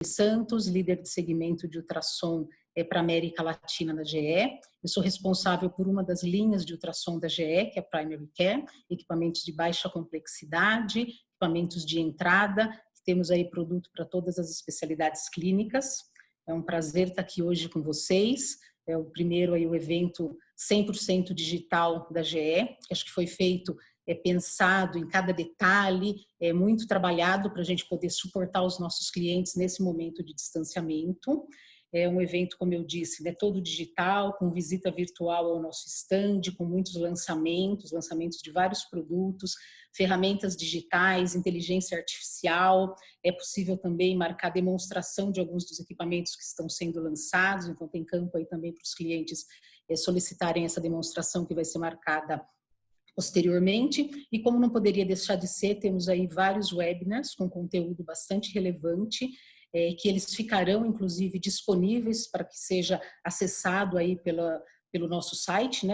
Santos, líder de segmento de ultrassom para a América Latina da GE. Eu sou responsável por uma das linhas de ultrassom da GE, que é a Primary Care, equipamentos de baixa complexidade, equipamentos de entrada. Temos aí produto para todas as especialidades clínicas. É um prazer estar aqui hoje com vocês. É o primeiro aí o evento 100% digital da GE, que acho que foi feito pensado em cada detalhe, muito trabalhado para a gente poder suportar os nossos clientes nesse momento de distanciamento. É um evento, como eu disse, todo digital, com visita virtual ao nosso stand, com muitos lançamentos de vários produtos, ferramentas digitais, inteligência artificial. É possível também marcar demonstração de alguns dos equipamentos que estão sendo lançados, então tem campo aí também para os clientes solicitarem essa demonstração que vai ser marcada posteriormente. E como não poderia deixar de ser, temos aí vários webinars com conteúdo bastante relevante, que eles ficarão, inclusive, disponíveis para que seja acessado aí pelo nosso site,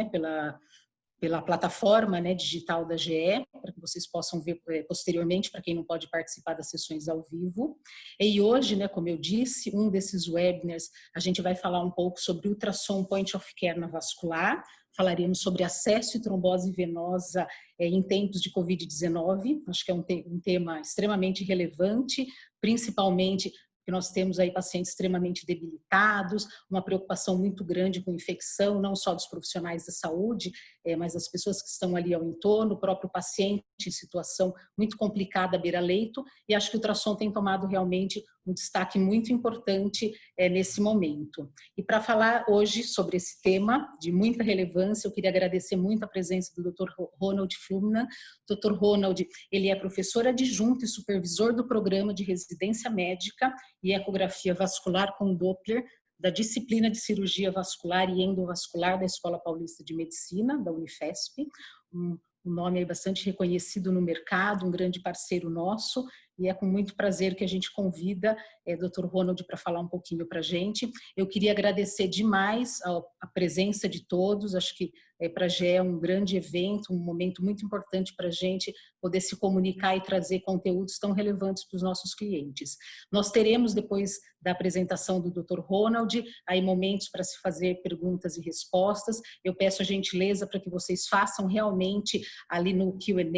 pela plataforma digital da GE, para que vocês possam ver posteriormente, para quem não pode participar das sessões ao vivo. E hoje, como eu disse, um desses webinars, a gente vai falar um pouco sobre ultrassom point of care na vascular, falaremos sobre acesso e trombose venosa em tempos de Covid-19, acho que é um tema extremamente relevante, principalmente porque nós temos aí pacientes extremamente debilitados, uma preocupação muito grande com infecção, não só dos profissionais da saúde, mas das pessoas que estão ali ao entorno, o próprio paciente em situação muito complicada à beira-leito, e acho que o ultrassom tem tomado realmente um destaque muito importante nesse momento. E para falar hoje sobre esse tema de muita relevância, eu queria agradecer muito a presença do Dr. Ronald Flumnan. Dr. Ronald, ele é professor adjunto e supervisor do programa de residência médica e ecografia vascular com Doppler da disciplina de cirurgia vascular e endovascular da Escola Paulista de Medicina, da Unifesp, um nome aí bastante reconhecido no mercado, um grande parceiro nosso, e é com muito prazer que a gente convida Dr. Ronald para falar um pouquinho para a gente. Eu queria agradecer demais a presença de todos, acho que para a GE é um grande evento, um momento muito importante para a gente poder se comunicar e trazer conteúdos tão relevantes para os nossos clientes. Nós teremos, depois da apresentação do Dr. Ronald, aí momentos para se fazer perguntas e respostas. Eu peço a gentileza para que vocês façam realmente ali no Q&A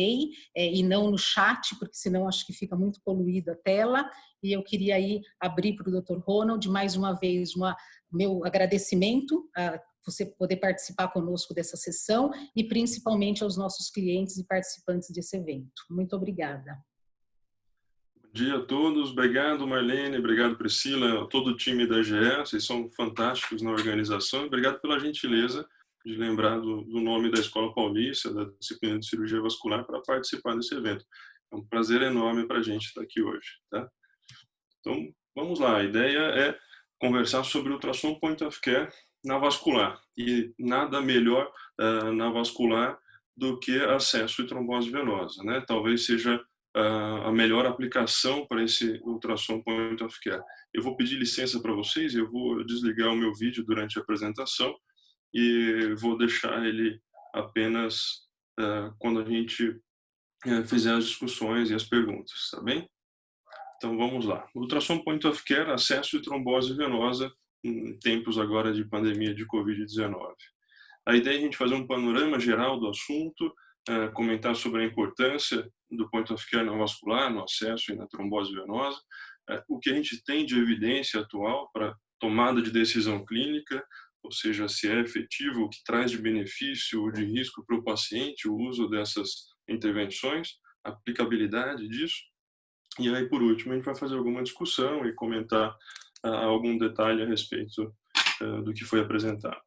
e não no chat, porque senão acho que fica muito poluída a tela. E eu queria aí abrir para o Dr. Ronald, mais uma vez, meu agradecimento a você poder participar conosco dessa sessão e principalmente aos nossos clientes e participantes desse evento. Muito obrigada. Bom dia a todos, obrigado Marlene, obrigado Priscila, a todo o time da GE, vocês são fantásticos na organização, obrigado pela gentileza de lembrar do nome da Escola Paulista, da disciplina de cirurgia vascular, para participar desse evento. É um prazer enorme para a gente estar aqui hoje. Tá? Então, vamos lá, a ideia é conversar sobre ultrassom point of care na vascular, e nada melhor na vascular do que acesso e trombose venosa, né? Talvez seja a melhor aplicação para esse ultrassom point of care. Eu vou pedir licença para vocês, eu vou desligar o meu vídeo durante a apresentação e vou deixar ele apenas quando a gente fizer as discussões e as perguntas, tá bem? Então vamos lá. Ultrassom point of care, acesso e trombose venosa em tempos agora de pandemia de Covid-19. A ideia é a gente fazer um panorama geral do assunto, comentar sobre a importância do point of care na vascular, no acesso e na trombose venosa, o que a gente tem de evidência atual para tomada de decisão clínica, ou seja, se é efetivo, o que traz de benefício ou de risco para o paciente o uso dessas intervenções, a aplicabilidade disso. E aí, por último, a gente vai fazer alguma discussão e comentar algum detalhe a respeito do que foi apresentado.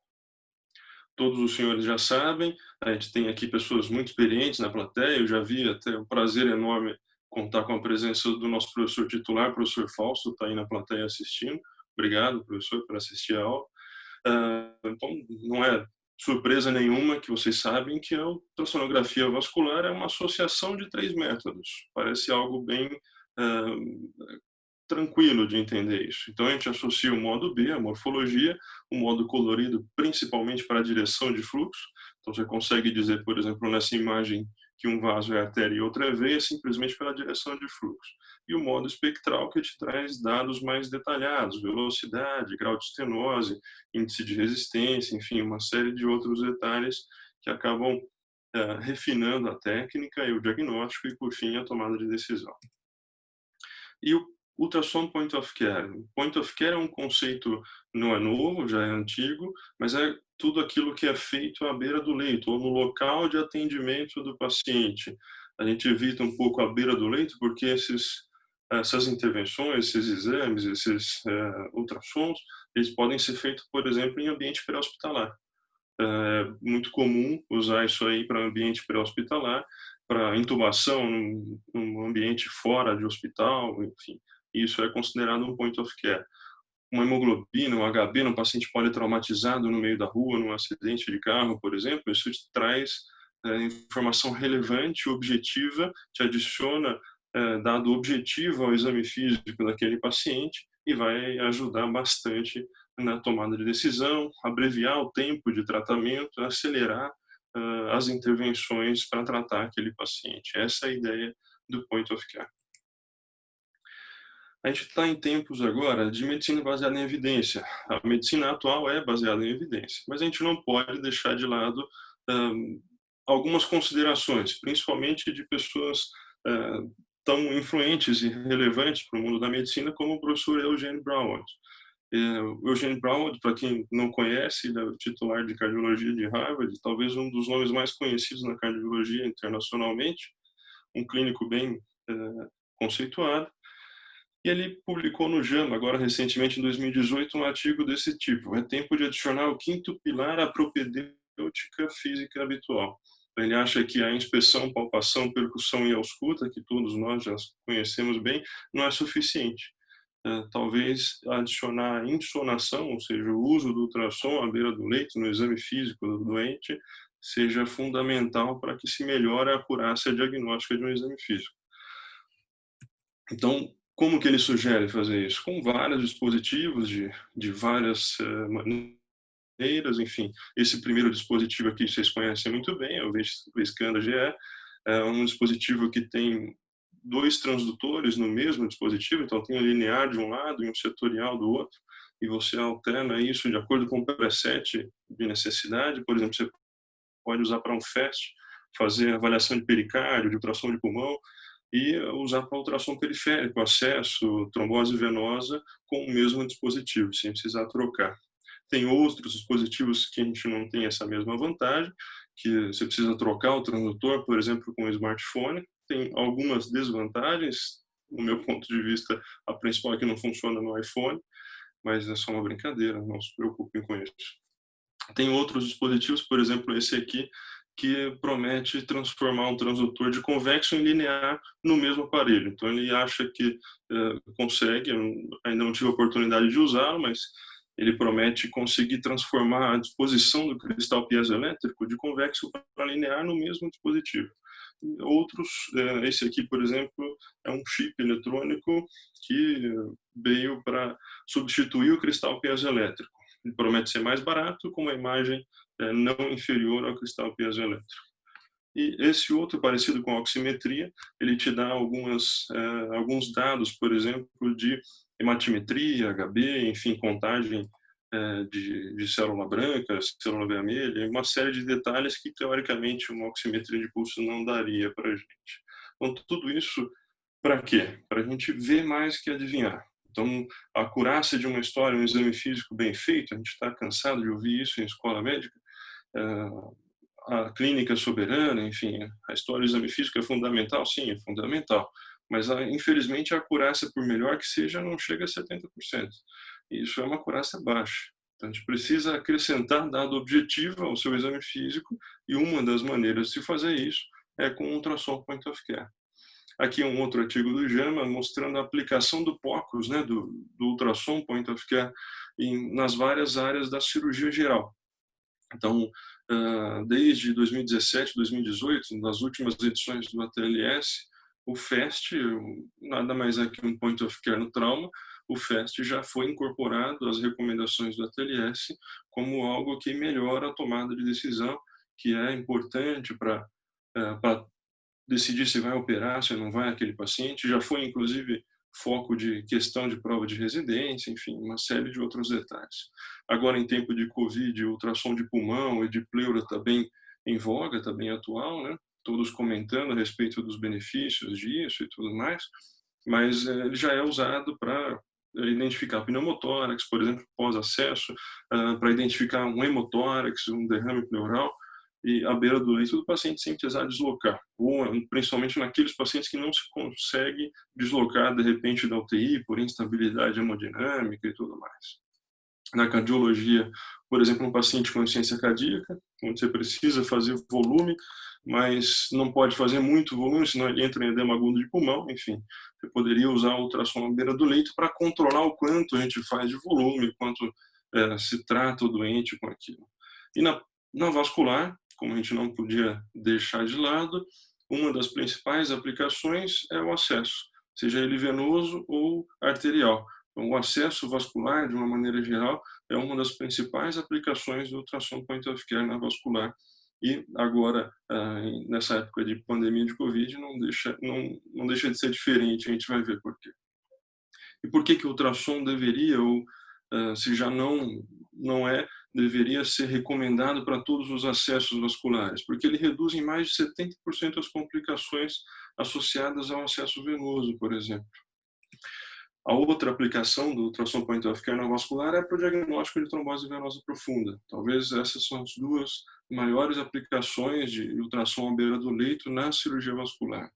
Todos os senhores já sabem, a gente tem aqui pessoas muito experientes na plateia, eu já vi até um prazer enorme contar com a presença do nosso professor titular, professor Fausto, está aí na plateia assistindo. Obrigado, professor, por assistir a aula. Então, não é surpresa nenhuma que vocês sabem que a ultrassonografia vascular é uma associação de 3 métodos. Parece algo bem tranquilo de entender isso. Então, a gente associa o modo B, a morfologia, o modo colorido principalmente para a direção de fluxo. Então, você consegue dizer, por exemplo, nessa imagem que um vaso é artéria e outro é veia, simplesmente pela direção de fluxo. E o modo espectral, que te traz dados mais detalhados, velocidade, grau de estenose, índice de resistência, enfim, uma série de outros detalhes que acabam refinando a técnica e o diagnóstico e, por fim, a tomada de decisão. E o ultrassom point of care. Point of care é um conceito, não é novo, já é antigo, mas é tudo aquilo que é feito à beira do leito ou no local de atendimento do paciente. A gente evita um pouco a beira do leito porque essas intervenções, esses exames, esses ultrassons, eles podem ser feitos, por exemplo, em ambiente pré-hospitalar. É muito comum usar isso aí para ambiente pré-hospitalar, para intubação num ambiente fora de hospital, enfim. Isso é considerado um point of care. Uma hemoglobina, um HB num paciente politraumatizado no meio da rua, num acidente de carro, por exemplo, isso te traz informação relevante, objetiva, te adiciona dado objetivo ao exame físico daquele paciente e vai ajudar bastante na tomada de decisão, abreviar o tempo de tratamento, acelerar as intervenções para tratar aquele paciente. Essa é a ideia do point of care. A gente está em tempos agora de medicina baseada em evidência. A medicina atual é baseada em evidência, mas a gente não pode deixar de lado algumas considerações, principalmente de pessoas tão influentes e relevantes para o mundo da medicina como o professor Eugene Braunwald. O Eugene Braunwald, para quem não conhece, ele é o titular de cardiologia de Harvard, talvez um dos nomes mais conhecidos na cardiologia internacionalmente, um clínico bem conceituado. E ele publicou no JAMA, agora recentemente em 2018, um artigo desse tipo: é tempo de adicionar o quinto pilar à propedêutica física habitual. Ele acha que a inspeção, palpação, percussão e ausculta, que todos nós já conhecemos bem, não é suficiente. Talvez adicionar a insonação, ou seja, o uso do ultrassom à beira do leito, no exame físico do doente, seja fundamental para que se melhore a acurácia diagnóstica de um exame físico. Então, como que ele sugere fazer isso? Com vários dispositivos de várias maneiras, enfim. Esse primeiro dispositivo aqui vocês conhecem muito bem, é o V-Scan GE, é um dispositivo que tem 2 transdutores no mesmo dispositivo, então tem um linear de um lado e um setorial do outro, e você alterna isso de acordo com o preset de necessidade. Por exemplo, você pode usar para um FAST, fazer avaliação de pericárdio, de ultrassom de pulmão, e usar para ultrassom periférico, acesso, trombose venosa, com o mesmo dispositivo, sem precisar trocar. Tem outros dispositivos que a gente não tem essa mesma vantagem, que você precisa trocar o transdutor, por exemplo, com o smartphone. Tem algumas desvantagens, no meu ponto de vista, a principal é que não funciona no iPhone, mas é só uma brincadeira, não se preocupem com isso. Tem outros dispositivos, por exemplo, esse aqui, que promete transformar um transdutor de convexo em linear no mesmo aparelho. Então ele acha que consegue, eu ainda não tive a oportunidade de usá-lo, mas ele promete conseguir transformar a disposição do cristal piezoelétrico de convexo para linear no mesmo dispositivo. E outros, esse aqui, por exemplo, é um chip eletrônico que veio para substituir o cristal piezoelétrico. Ele promete ser mais barato, com uma imagem não inferior ao cristal piezoelétrico. E esse outro, parecido com a oximetria, ele te dá alguns dados, por exemplo, de hematimetria, HB, enfim, contagem de célula branca, célula vermelha, uma série de detalhes que, teoricamente, uma oximetria de pulso não daria para a gente. Então, tudo isso para quê? Para a gente ver mais que adivinhar. Então, a acurácia de uma história, um exame físico bem feito, a gente está cansado de ouvir isso em escola médica, a clínica soberana, enfim, a história do exame físico é fundamental? Sim, é fundamental. Mas, infelizmente, a acurácia, por melhor que seja, não chega a 70%. E isso é uma acurácia baixa. Então, a gente precisa acrescentar dado objetivo ao seu exame físico, e uma das maneiras de se fazer isso é com o ultrassom point of care. Aqui um outro artigo do JAMA mostrando a aplicação do POCUS, né, do ultrassom point of care, nas várias áreas da cirurgia geral. Então, desde 2017, 2018, nas últimas edições do ATLS, o FAST, nada mais é que um point of care no trauma, o FAST já foi incorporado às recomendações do ATLS como algo que melhora a tomada de decisão, que é importante para decidir se vai operar, se não vai aquele paciente. Já foi, inclusive, foco de questão de prova de residência, enfim, uma série de outros detalhes. Agora, em tempo de Covid, ultrassom de pulmão e de pleura está bem em voga, está bem atual, né? Todos comentando a respeito dos benefícios disso e tudo mais, mas ele já é usado para identificar pneumotórax, por exemplo, pós-acesso, para identificar um hemotórax, um derrame pleural, e à beira do leito do paciente sem precisar deslocar, ou principalmente naqueles pacientes que não se consegue deslocar de repente da UTI por instabilidade hemodinâmica e tudo mais. Na cardiologia, por exemplo, um paciente com insuficiência cardíaca, onde você precisa fazer volume, mas não pode fazer muito volume, senão ele entra em edema agudo de pulmão, enfim, você poderia usar o ultrassom à beira do leito para controlar o quanto a gente faz de volume, quanto se trata o doente com aquilo. E na vascular, como a gente não podia deixar de lado, uma das principais aplicações é o acesso, seja ele venoso ou arterial. Então, o acesso vascular, de uma maneira geral, é uma das principais aplicações do ultrassom point of care na vascular. E agora, nessa época de pandemia de Covid, não deixa de ser diferente, a gente vai ver por quê. E por que que o ultrassom deveria, ou se já não é, deveria ser recomendado para todos os acessos vasculares? Porque ele reduz em mais de 70% as complicações associadas ao acesso venoso, por exemplo. A outra aplicação do ultrassom point of care na vascular é para o diagnóstico de trombose venosa profunda. Talvez essas são as duas maiores aplicações de ultrassom à beira do leito na cirurgia vascular.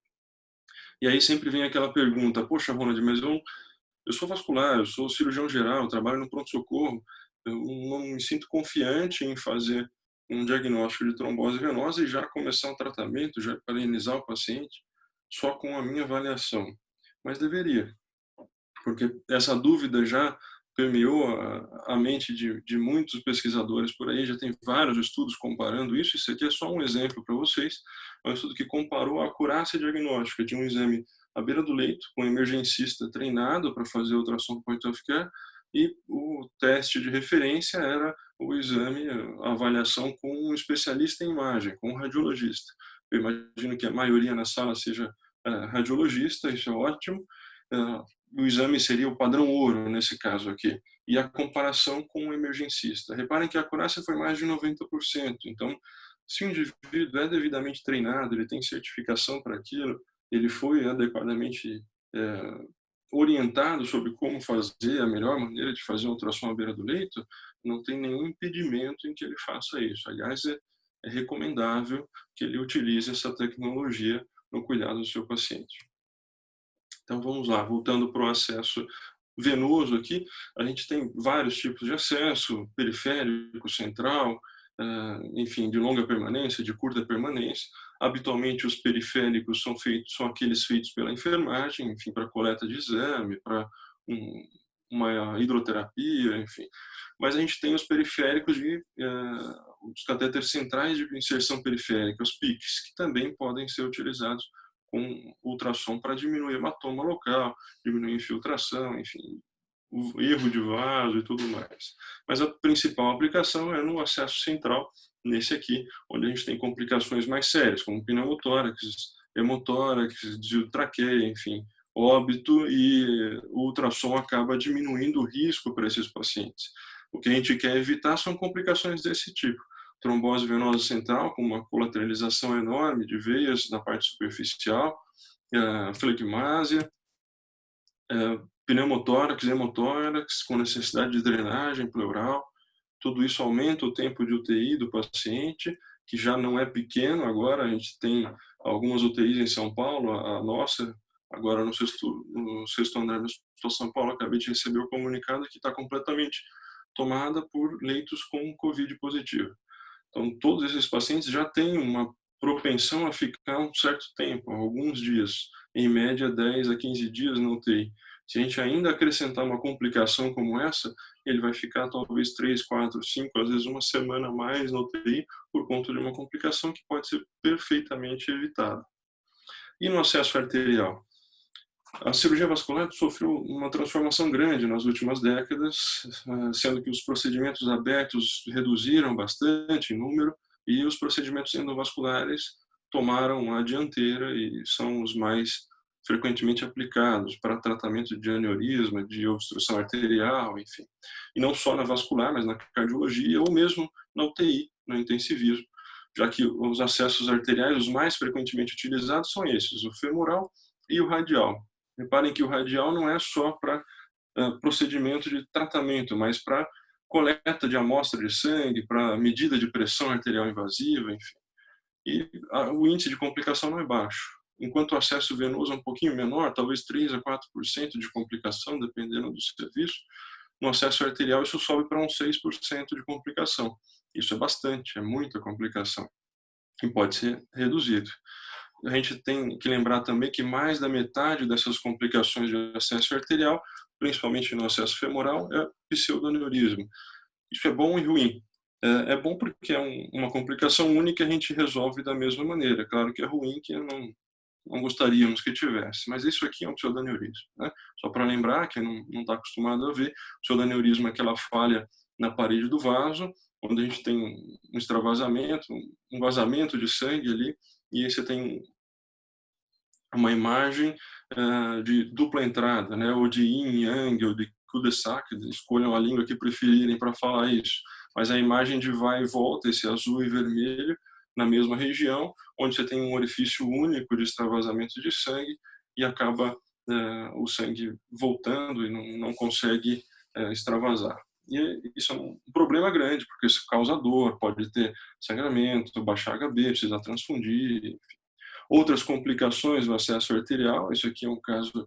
E aí sempre vem aquela pergunta: poxa, Ronald, mas eu sou vascular, eu sou cirurgião geral, trabalho no pronto-socorro, eu não me sinto confiante em fazer um diagnóstico de trombose venosa e já começar o tratamento, já parenizar o paciente só com a minha avaliação. Mas deveria, porque essa dúvida já permeou a mente de muitos pesquisadores por aí, já tem vários estudos comparando isso. Isso aqui é só um exemplo para vocês, é um estudo que comparou a acurácia diagnóstica de um exame à beira do leito, com um emergencista treinado para fazer ultrassom point of care, e o teste de referência era o exame, a avaliação com um especialista em imagem, com um radiologista. Eu imagino que a maioria na sala seja radiologista, isso é ótimo. O exame seria o padrão ouro nesse caso aqui, e a comparação com o emergencista. Reparem que a acurácia foi mais de 90%. Então, se o indivíduo é devidamente treinado, ele tem certificação para aquilo, ele foi adequadamente orientado sobre como fazer, a melhor maneira de fazer um ultrassom à beira do leito, não tem nenhum impedimento em que ele faça isso. Aliás, é recomendável que ele utilize essa tecnologia no cuidado do seu paciente. Então vamos lá, voltando para o acesso venoso aqui, a gente tem vários tipos de acesso: periférico, central, enfim, de longa permanência, de curta permanência. Habitualmente os periféricos são aqueles feitos pela enfermagem, enfim, para coleta de exame, para uma hidroterapia, enfim. Mas a gente tem os periféricos os catéteres centrais de inserção periférica, os PICs, que também podem ser utilizados com ultrassom para diminuir hematoma local, diminuir infiltração, enfim, o erro de vaso e tudo mais. Mas a principal aplicação é no acesso central, nesse aqui, onde a gente tem complicações mais sérias, como pneumotórax, hemotórax, desvio de traqueia, enfim, óbito, e o ultrassom acaba diminuindo o risco para esses pacientes. O que a gente quer evitar são complicações desse tipo: trombose venosa central, com uma colateralização enorme de veias na parte superficial, flegmásia, pneumotórax, hemotórax, com necessidade de drenagem pleural. Tudo isso aumenta o tempo de UTI do paciente, que já não é pequeno. Agora a gente tem algumas UTIs em São Paulo, a nossa, agora no sexto andar do Hospital São Paulo, acabei de receber o comunicado que está completamente tomada por leitos com Covid positivo. Então, todos esses pacientes já têm uma propensão a ficar um certo tempo, alguns dias, em média 10 a 15 dias na UTI. Se a gente ainda acrescentar uma complicação como essa, ele vai ficar talvez 3, 4, 5, às vezes uma semana a mais na UTI por conta de uma complicação que pode ser perfeitamente evitada. E no acesso arterial? A cirurgia vascular sofreu uma transformação grande nas últimas décadas, sendo que os procedimentos abertos reduziram bastante em número e os procedimentos endovasculares tomaram a dianteira e são os mais frequentemente aplicados para tratamento de aneurisma, de obstrução arterial, enfim. E não só na vascular, mas na cardiologia ou mesmo na UTI, no intensivismo, já que os acessos arteriais, os mais frequentemente utilizados são esses, o femoral e o radial. Reparem que o radial não é só para procedimento de tratamento, mas para coleta de amostra de sangue, para medida de pressão arterial invasiva, enfim. E o índice de complicação não é baixo. Enquanto o acesso venoso é um pouquinho menor, talvez 3 a 4% de complicação, dependendo do serviço, no acesso arterial isso sobe para uns 6% de complicação. Isso é bastante, é muita complicação, e pode ser reduzido. A gente tem que lembrar também que mais da metade dessas complicações de acesso arterial, principalmente no acesso femoral, é pseudoaneurisma. Isso é bom e ruim. É bom porque é uma complicação única e a gente resolve da mesma maneira. Claro que é ruim que não gostaríamos que tivesse, mas isso aqui é um pseudoaneurisma, né? Só para lembrar, quem não está acostumado a ver, pseudoaneurisma é aquela falha na parede do vaso, onde a gente tem um extravasamento, um vazamento de sangue ali, e aí você tem uma imagem de dupla entrada, né? Ou de yin yang, ou de cul-de-sac, escolham a língua que preferirem para falar isso. Mas a imagem de vai e volta, esse azul e vermelho, na mesma região, onde você tem um orifício único de extravasamento de sangue e acaba o sangue voltando e não consegue extravasar. E isso é um problema grande, porque isso causa dor, pode ter sangramento, baixar HB, precisar transfundir, enfim. Outras complicações do acesso arterial, isso aqui é um caso,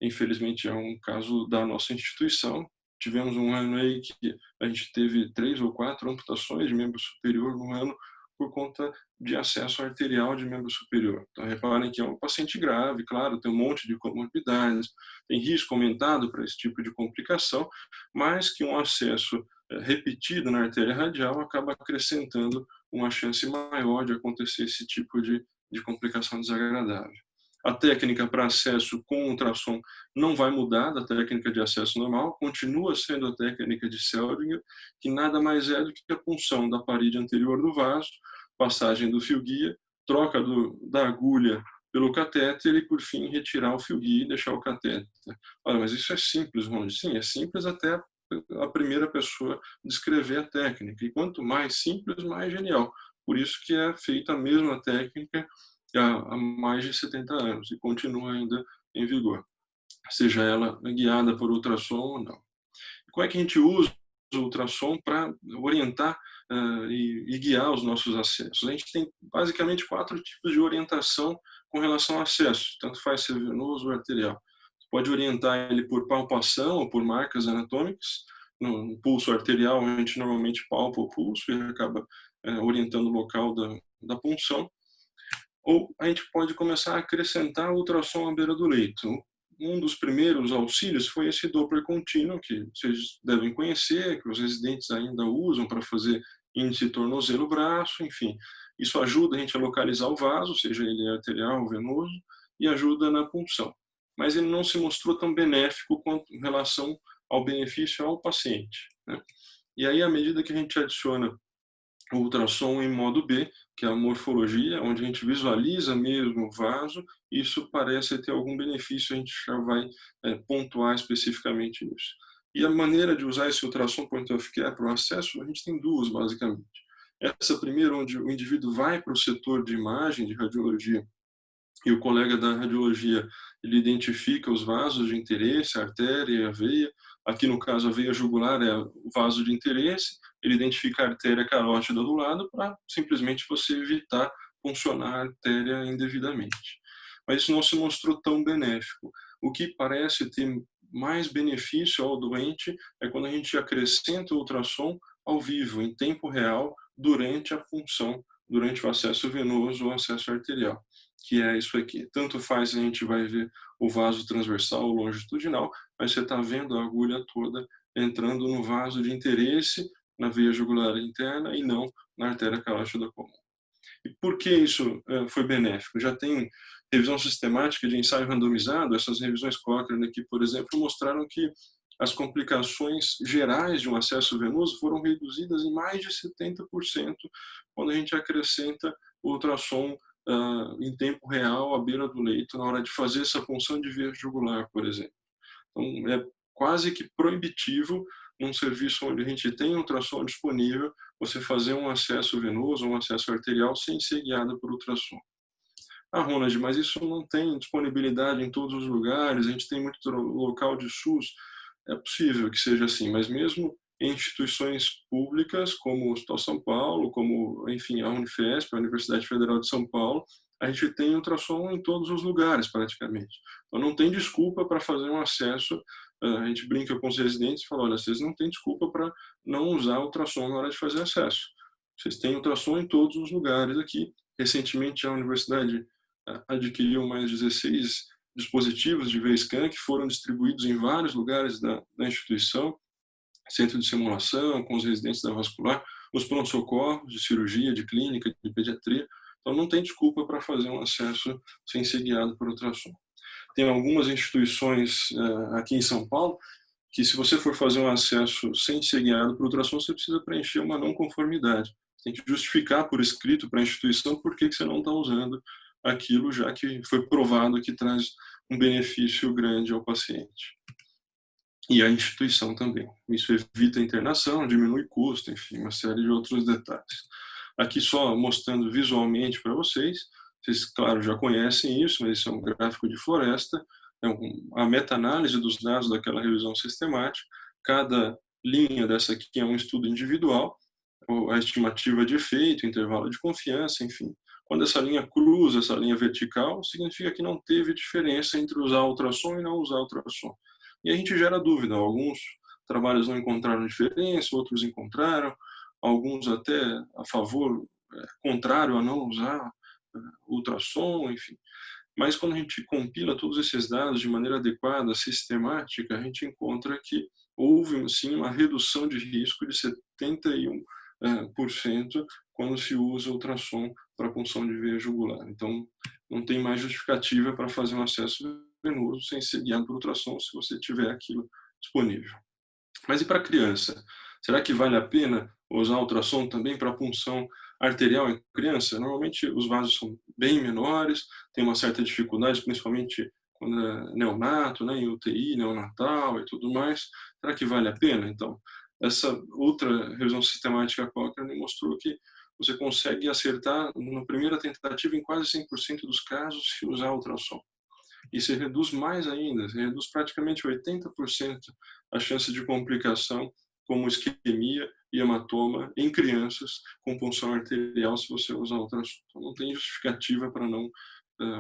infelizmente, é um caso da nossa instituição. Tivemos um ano aí que a gente teve 3 ou 4 amputações de membro superior no ano por conta de acesso arterial de membro superior. Então, reparem que é um paciente grave, claro, tem um monte de comorbidades, tem risco aumentado para esse tipo de complicação, mas que um acesso repetido na artéria radial acaba acrescentando uma chance maior de acontecer esse tipo de complicação desagradável. A técnica para acesso com ultrassom não vai mudar da técnica de acesso normal, continua sendo a técnica de Seldinger, que nada mais é do que a punção da parede anterior do vaso, passagem do fio-guia, troca da agulha pelo catéter e, por fim, retirar o fio-guia e deixar o catéter. Olha, mas isso é simples, Ronde. Sim, é simples até a primeira pessoa descrever a técnica. E quanto mais simples, mais genial. Por isso que é feita a mesma técnica há mais de 70 anos e continua ainda em vigor, seja ela guiada por ultrassom ou não. Como é que a gente usa o ultrassom para orientar e guiar os nossos acessos? A gente tem basicamente 4 tipos de orientação com relação ao acesso, tanto faz ser venoso ou arterial. Você pode orientar ele por palpação ou por marcas anatômicas. No pulso arterial, a gente normalmente palpa o pulso e acaba orientando o local da punção. Ou a gente pode começar a acrescentar ultrassom à beira do leito. Um dos primeiros auxílios foi esse Doppler contínuo, que vocês devem conhecer, que os residentes ainda usam para fazer índice tornozelo-braço, enfim. Isso ajuda a gente a localizar o vaso, seja ele arterial ou venoso, e ajuda na punção. Mas ele não se mostrou tão benéfico quanto em relação ao benefício ao paciente, né? E aí, à medida que a gente adiciona o ultrassom em modo B, que é a morfologia, onde a gente visualiza mesmo o vaso, isso parece ter algum benefício, a gente já vai pontuar especificamente isso. E a maneira de usar esse ultrassom point of care para o acesso, a gente tem 2, basicamente. Essa primeira, onde o indivíduo vai para o setor de imagem, de radiologia, e o colega da radiologia ele identifica os vasos de interesse, a artéria e a veia. Aqui, no caso, a veia jugular é o vaso de interesse, ele identifica a artéria carótida do lado para simplesmente você evitar funcionar a artéria indevidamente. Mas isso não se mostrou tão benéfico. O que parece ter mais benefício ao doente é quando a gente acrescenta o ultrassom ao vivo, em tempo real, durante a punção, durante o acesso venoso ou acesso arterial, que é isso aqui. Tanto faz a gente vai ver o vaso transversal ou longitudinal, mas você está vendo a agulha toda entrando no vaso de interesse, na veia jugular interna e não na artéria carótida comum. E por que isso foi benéfico? Já tem revisão sistemática de ensaio randomizado, essas revisões Cochrane aqui, por exemplo, mostraram que as complicações gerais de um acesso venoso foram reduzidas em mais de 70% quando a gente acrescenta o ultrassom em tempo real à beira do leito na hora de fazer essa punção de via jugular, por exemplo. Então, é quase que proibitivo, num serviço onde a gente tem ultrassom disponível, você fazer um acesso venoso, um acesso arterial, sem ser guiado por ultrassom. Ah, Ronald, mas isso não tem disponibilidade em todos os lugares, a gente tem muito local de SUS. É possível que seja assim, mas mesmo em instituições públicas, como o Hospital São Paulo, como, enfim, a Unifesp, a Universidade Federal de São Paulo, a gente tem ultrassom em todos os lugares, praticamente. Então, não tem desculpa para fazer um acesso. A gente brinca com os residentes e fala, olha, vocês não têm desculpa para não usar ultrassom na hora de fazer acesso. Vocês têm ultrassom em todos os lugares aqui. Recentemente, a universidade adquiriu mais 16 dispositivos de V-Scan que foram distribuídos em vários lugares da instituição, centro de simulação, com os residentes da vascular, os pronto-socorros de cirurgia, de clínica, de pediatria. Então, não tem desculpa para fazer um acesso sem ser guiado por ultrassom. Tem algumas instituições aqui em São Paulo que, se você for fazer um acesso sem ser guiado por ultrassom, você precisa preencher uma não conformidade. Você tem que justificar por escrito para a instituição por que você não está usando aquilo, já que foi provado que traz um benefício grande ao paciente. E à instituição também. Isso evita a internação, diminui custo, enfim, uma série de outros detalhes. Aqui só mostrando visualmente para vocês, claro, já conhecem isso, mas isso é um gráfico de floresta, é a meta-análise dos dados daquela revisão sistemática. Cada linha dessa aqui é um estudo individual, a estimativa de efeito, intervalo de confiança, enfim. Quando essa linha cruza, essa linha vertical, significa que não teve diferença entre usar ultrassom e não usar ultrassom. E a gente gera dúvida. Alguns trabalhos não encontraram diferença, outros encontraram, alguns até a favor, contrário a não usar ultrassom, enfim. Mas quando a gente compila todos esses dados de maneira adequada, sistemática, a gente encontra que houve, sim, uma redução de risco de 71% quando se usa ultrassom para punção de veia jugular. Então, não tem mais justificativa para fazer um acesso venoso sem ser guiado por ultrassom, se você tiver aquilo disponível. Mas e para criança? Será que vale a pena usar ultrassom também para punção arterial em criança? Normalmente os vasos são bem menores, tem uma certa dificuldade, principalmente quando é neonato, né, em UTI, neonatal e tudo mais. Será que vale a pena? Então, essa outra revisão sistemática Cochrane mostrou que você consegue acertar na primeira tentativa em quase 100% dos casos se usar ultrassom. E se reduz mais ainda, se reduz praticamente 80% a chance de complicação como isquemia e hematoma em crianças com punção arterial se você usar ultrassom. Então, não tem justificativa para não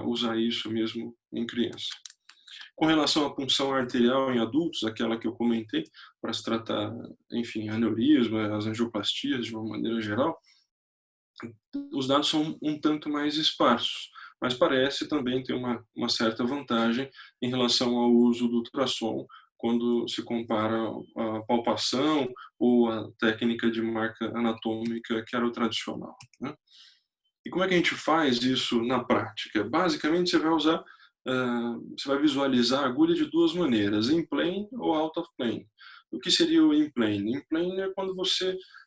usar isso mesmo em criança. Com relação à punção arterial em adultos, aquela que eu comentei, para se tratar, enfim, aneurisma, as angioplastias de uma maneira geral, os dados são um tanto mais esparsos, mas parece também ter uma certa vantagem em relação ao uso do ultrassom quando se compara a palpação ou a técnica de marca anatômica que era o tradicional, né? E como é que a gente faz isso na prática? Basicamente, você vai visualizar a agulha de duas maneiras, in plane ou out of plane. O que seria o in plane? In plane é quando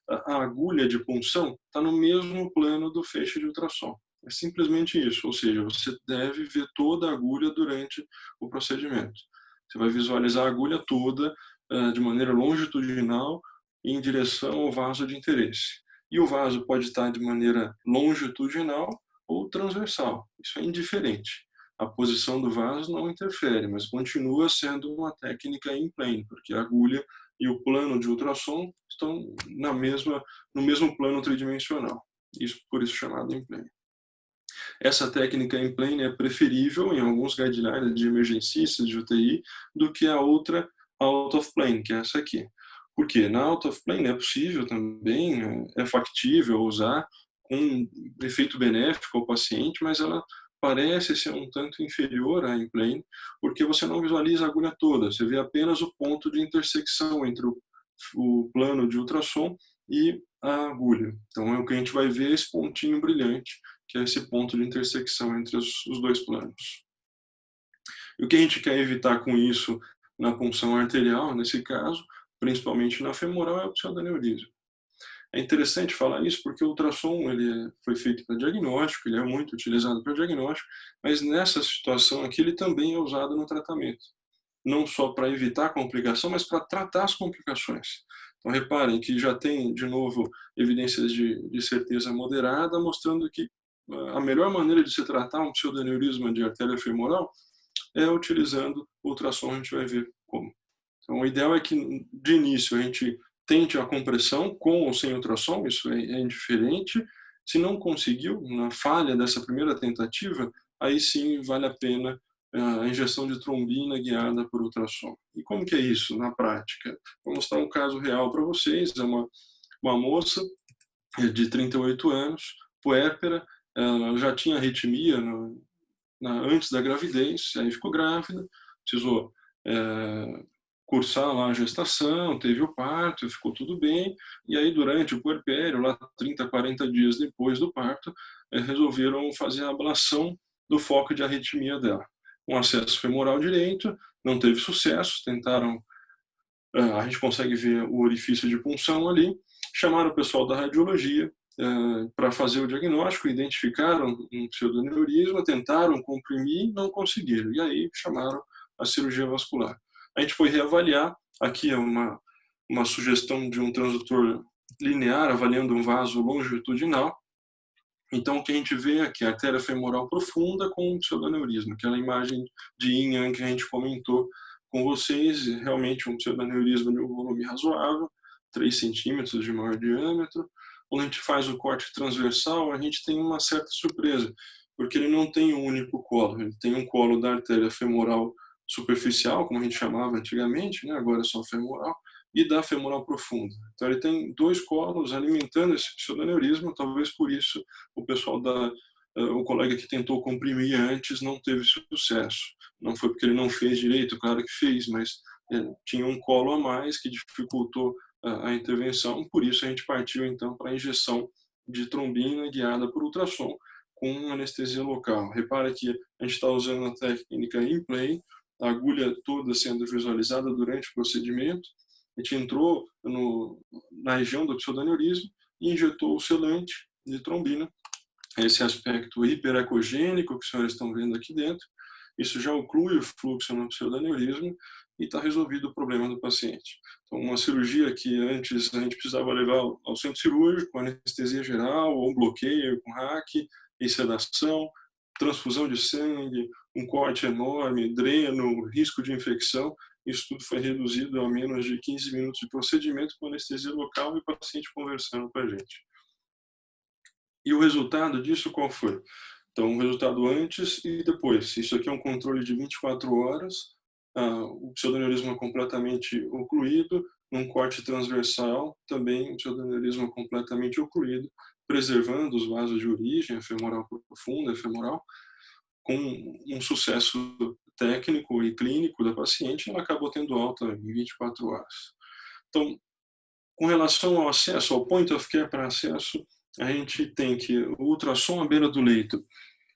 a agulha de punção está no mesmo plano do feixe de ultrassom. É simplesmente isso, ou seja, você deve ver toda a agulha durante o procedimento. Você vai visualizar a agulha toda de maneira longitudinal em direção ao vaso de interesse. E o vaso pode estar de maneira longitudinal ou transversal. Isso é indiferente. A posição do vaso não interfere, mas continua sendo uma técnica in plane, porque a agulha e o plano de ultrassom estão no mesmo plano tridimensional. Por isso chamado in plane. Essa técnica in plane é preferível em alguns guidelines de emergencistas de UTI do que a outra out of plane, que é essa aqui. Porque na out of plane é possível também, é factível usar com efeito benéfico ao paciente, mas ela parece ser um tanto inferior à in plane, porque você não visualiza a agulha toda, você vê apenas o ponto de intersecção entre o plano de ultrassom e a agulha. Então, o que a gente vai ver é esse pontinho brilhante, que é esse ponto de intersecção entre os dois planos. E o que a gente quer evitar com isso na punção arterial, nesse caso, principalmente na femoral, é o pseudaneurismo. É interessante falar isso porque o ultrassom ele foi feito para diagnóstico, ele é muito utilizado para diagnóstico, mas nessa situação aqui ele também é usado no tratamento. Não só para evitar a complicação, mas para tratar as complicações. Então, reparem que já tem, de novo, evidências de certeza moderada, mostrando que a melhor maneira de se tratar um pseudoneurisma de artéria femoral é utilizando o ultrassom, a gente vai ver como. Então, o ideal é que, de início, a gente tente a compressão com ou sem ultrassom, isso é indiferente. Se não conseguiu, na falha dessa primeira tentativa, aí sim vale a pena a injeção de trombina guiada por ultrassom. E como que é isso na prática? Vou mostrar um caso real para vocês. É uma moça de 38 anos, puérpera, ela já tinha arritmia antes da gravidez, aí ficou grávida, precisou cursar lá a gestação, teve o parto, ficou tudo bem, e aí durante o puerpério, lá 30, 40 dias depois do parto, resolveram fazer a ablação do foco de arritmia dela. Um acesso femoral direito, não teve sucesso, tentaram, a gente consegue ver o orifício de punção ali, chamaram o pessoal da radiologia para fazer o diagnóstico, identificaram um pseudoneurisma, tentaram comprimir, não conseguiram, e aí chamaram a cirurgia vascular. A gente foi reavaliar, aqui é uma sugestão de um transdutor linear, avaliando um vaso longitudinal. Então, o que a gente vê aqui é a artéria femoral profunda com um pseudoneurisma, aquela imagem de yin yang que a gente comentou com vocês, realmente um pseudoneurisma de um volume razoável, 3 centímetros de maior diâmetro. Quando a gente faz o corte transversal, a gente tem uma certa surpresa, porque ele não tem um único colo, ele tem um colo da artéria femoral superficial, como a gente chamava antigamente, né? Agora é só femoral, e da femoral profunda. Então ele tem 2 colos alimentando esse pseudoneurisma, talvez por isso o pessoal o colega que tentou comprimir antes não teve sucesso. Não foi porque ele não fez direito, claro que fez, mas tinha um colo a mais que dificultou a intervenção, por isso a gente partiu então para a injeção de trombina guiada por ultrassom com anestesia local. Repara que a gente está usando a técnica in play, a agulha toda sendo visualizada durante o procedimento. A gente entrou na região do pseudoneurisma e injetou o selante de trombina, esse aspecto hiperecogênico que os senhores estão vendo aqui dentro. Isso já oclui o fluxo no pseudoneurisma e está resolvido o problema do paciente. Então, uma cirurgia que antes a gente precisava levar ao centro cirúrgico, com anestesia geral, ou um bloqueio com hack e sedação, transfusão de sangue, um corte enorme, dreno, risco de infecção, isso tudo foi reduzido a menos de 15 minutos de procedimento com anestesia local e o paciente conversando com a gente. E o resultado disso qual foi? Então, o resultado antes e depois. Isso aqui é um controle de 24 horas, o pseudoneurisma completamente ocluído, num corte transversal, também o pseudoneurisma completamente ocluído, preservando os vasos de origem, a femoral profunda, a femoral, com um sucesso técnico e clínico da paciente, ela acabou tendo alta em 24 horas. Então, com relação ao acesso, ao point of care para acesso, a gente tem que o ultrassom à beira do leito,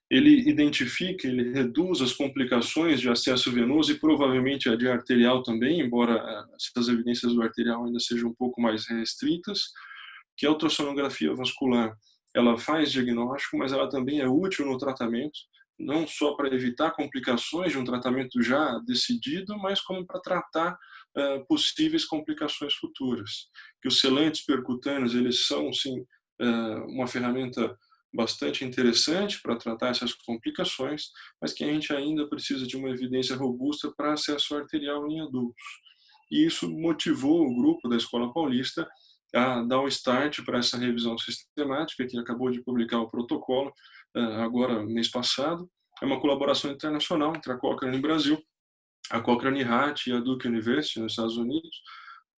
ele identifica, ele reduz as complicações de acesso venoso e provavelmente a de arterial também, embora essas evidências do arterial ainda sejam um pouco mais restritas, que a ultrassonografia vascular, ela faz diagnóstico, mas ela também é útil no tratamento, não só para evitar complicações de um tratamento já decidido, mas como para tratar possíveis complicações futuras. Que os selantes percutâneos, eles são, sim, uma ferramenta bastante interessante para tratar essas complicações, mas que a gente ainda precisa de uma evidência robusta para acesso arterial em adultos. E isso motivou o grupo da Escola Paulista a dar um start para essa revisão sistemática, que acabou de publicar o protocolo agora, mês passado. É uma colaboração internacional entre a Cochrane no Brasil, a Cochrane Heart e a Duke University nos Estados Unidos,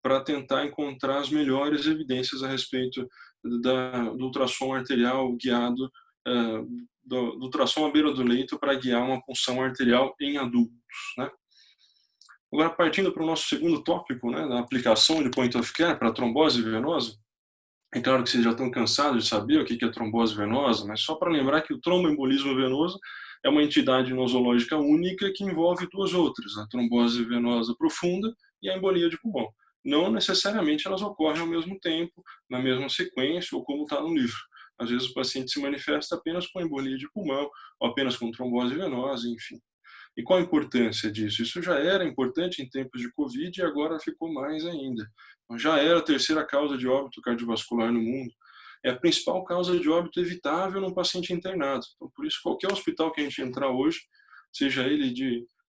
para tentar encontrar as melhores evidências a respeito do ultrassom arterial guiado, do ultrassom à beira do leito para guiar uma punção arterial em adultos, né? Agora, partindo para o nosso segundo tópico, né, da aplicação de point of care para trombose venosa, é claro que vocês já estão cansados de saber o que é trombose venosa, mas só para lembrar que o tromboembolismo venoso é uma entidade nosológica única que envolve 2 outras, a trombose venosa profunda e a embolia de pulmão. não necessariamente elas ocorrem ao mesmo tempo, na mesma sequência, ou como está no livro. Às vezes o paciente se manifesta apenas com embolia de pulmão, ou apenas com trombose venosa, enfim. E qual a importância disso? Isso já era importante em tempos de Covid e agora ficou mais ainda. Então, já era a terceira causa de óbito cardiovascular no mundo. É a principal causa de óbito evitável num paciente internado. Então, por isso, qualquer hospital que a gente entrar hoje, seja ele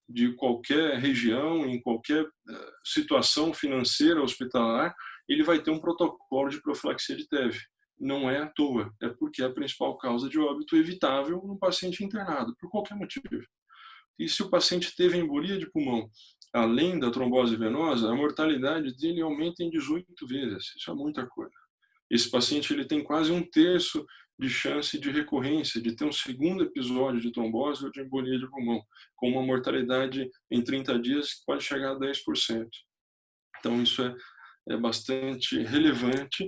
de qualquer região, em qualquer situação financeira hospitalar, ele vai ter um protocolo de profilaxia de TEV. Não é à toa, é porque é a principal causa de óbito evitável num paciente internado, por qualquer motivo. E se o paciente teve embolia de pulmão, além da trombose venosa, a mortalidade dele aumenta em 18 vezes. Isso é muita coisa. Esse paciente ele tem quase 1/3 de chance de recorrência, de ter um segundo episódio de trombose ou de embolia de pulmão, com uma mortalidade em 30 dias que pode chegar a 10%. Então, isso é bastante relevante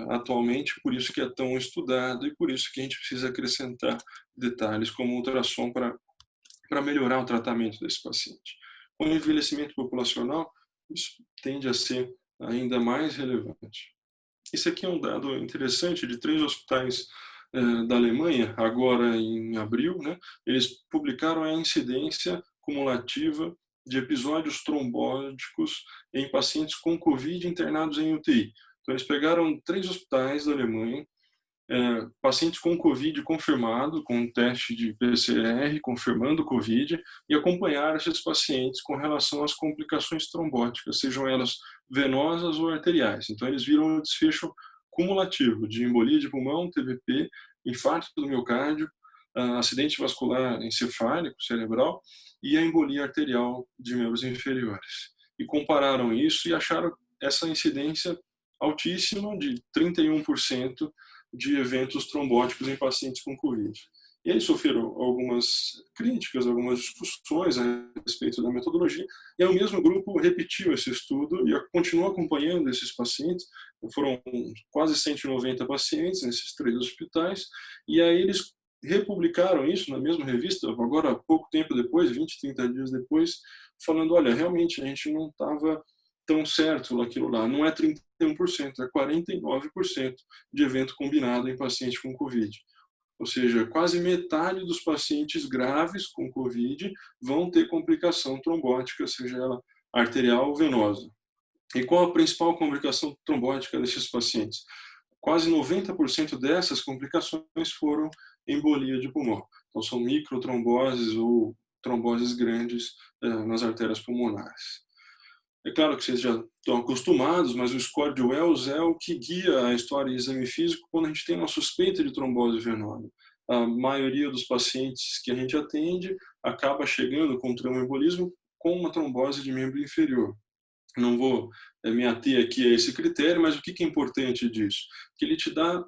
atualmente, por isso que é tão estudado e por isso que a gente precisa acrescentar detalhes como ultrassom para melhorar o tratamento desse paciente. Com o envelhecimento populacional, isso tende a ser ainda mais relevante. Esse aqui é um dado interessante de 3 hospitais da Alemanha, agora em abril, né? Eles publicaram a incidência cumulativa de episódios trombóticos em pacientes com Covid internados em UTI. Então, eles pegaram 3 hospitais da Alemanha, pacientes com Covid confirmado, com um teste de PCR confirmando o Covid, e acompanharam esses pacientes com relação às complicações trombóticas, sejam elas venosas ou arteriais. Então, eles viram um desfecho cumulativo de embolia de pulmão, TBP, infarto do miocárdio, acidente vascular encefálico cerebral e a embolia arterial de membros inferiores. E compararam isso e acharam essa incidência altíssima de 31% de eventos trombóticos em pacientes com Covid. E aí sofreram algumas críticas, algumas discussões a respeito da metodologia, e aí o mesmo grupo repetiu esse estudo e continuou acompanhando esses pacientes. Foram quase 190 pacientes nesses 3 hospitais, e aí eles republicaram isso na mesma revista, agora pouco tempo depois, 20, 30 dias depois, falando, olha, realmente a gente não estava tão certo naquilo lá, não é 31%, é 49% de evento combinado em paciente com Covid. Ou seja, quase metade dos pacientes graves com Covid vão ter complicação trombótica, seja ela arterial ou venosa. E qual a principal complicação trombótica desses pacientes? Quase 90% dessas complicações foram embolia de pulmão. Então, são microtromboses ou tromboses grandes nas artérias pulmonares. É claro que vocês já estão acostumados, mas o score de Wells é o que guia a história e exame físico quando a gente tem uma suspeita de trombose venosa. A maioria dos pacientes que a gente atende acaba chegando com tromboembolismo com uma trombose de membro inferior. Não vou me ater aqui a esse critério, mas o que é importante disso? Que ele te dá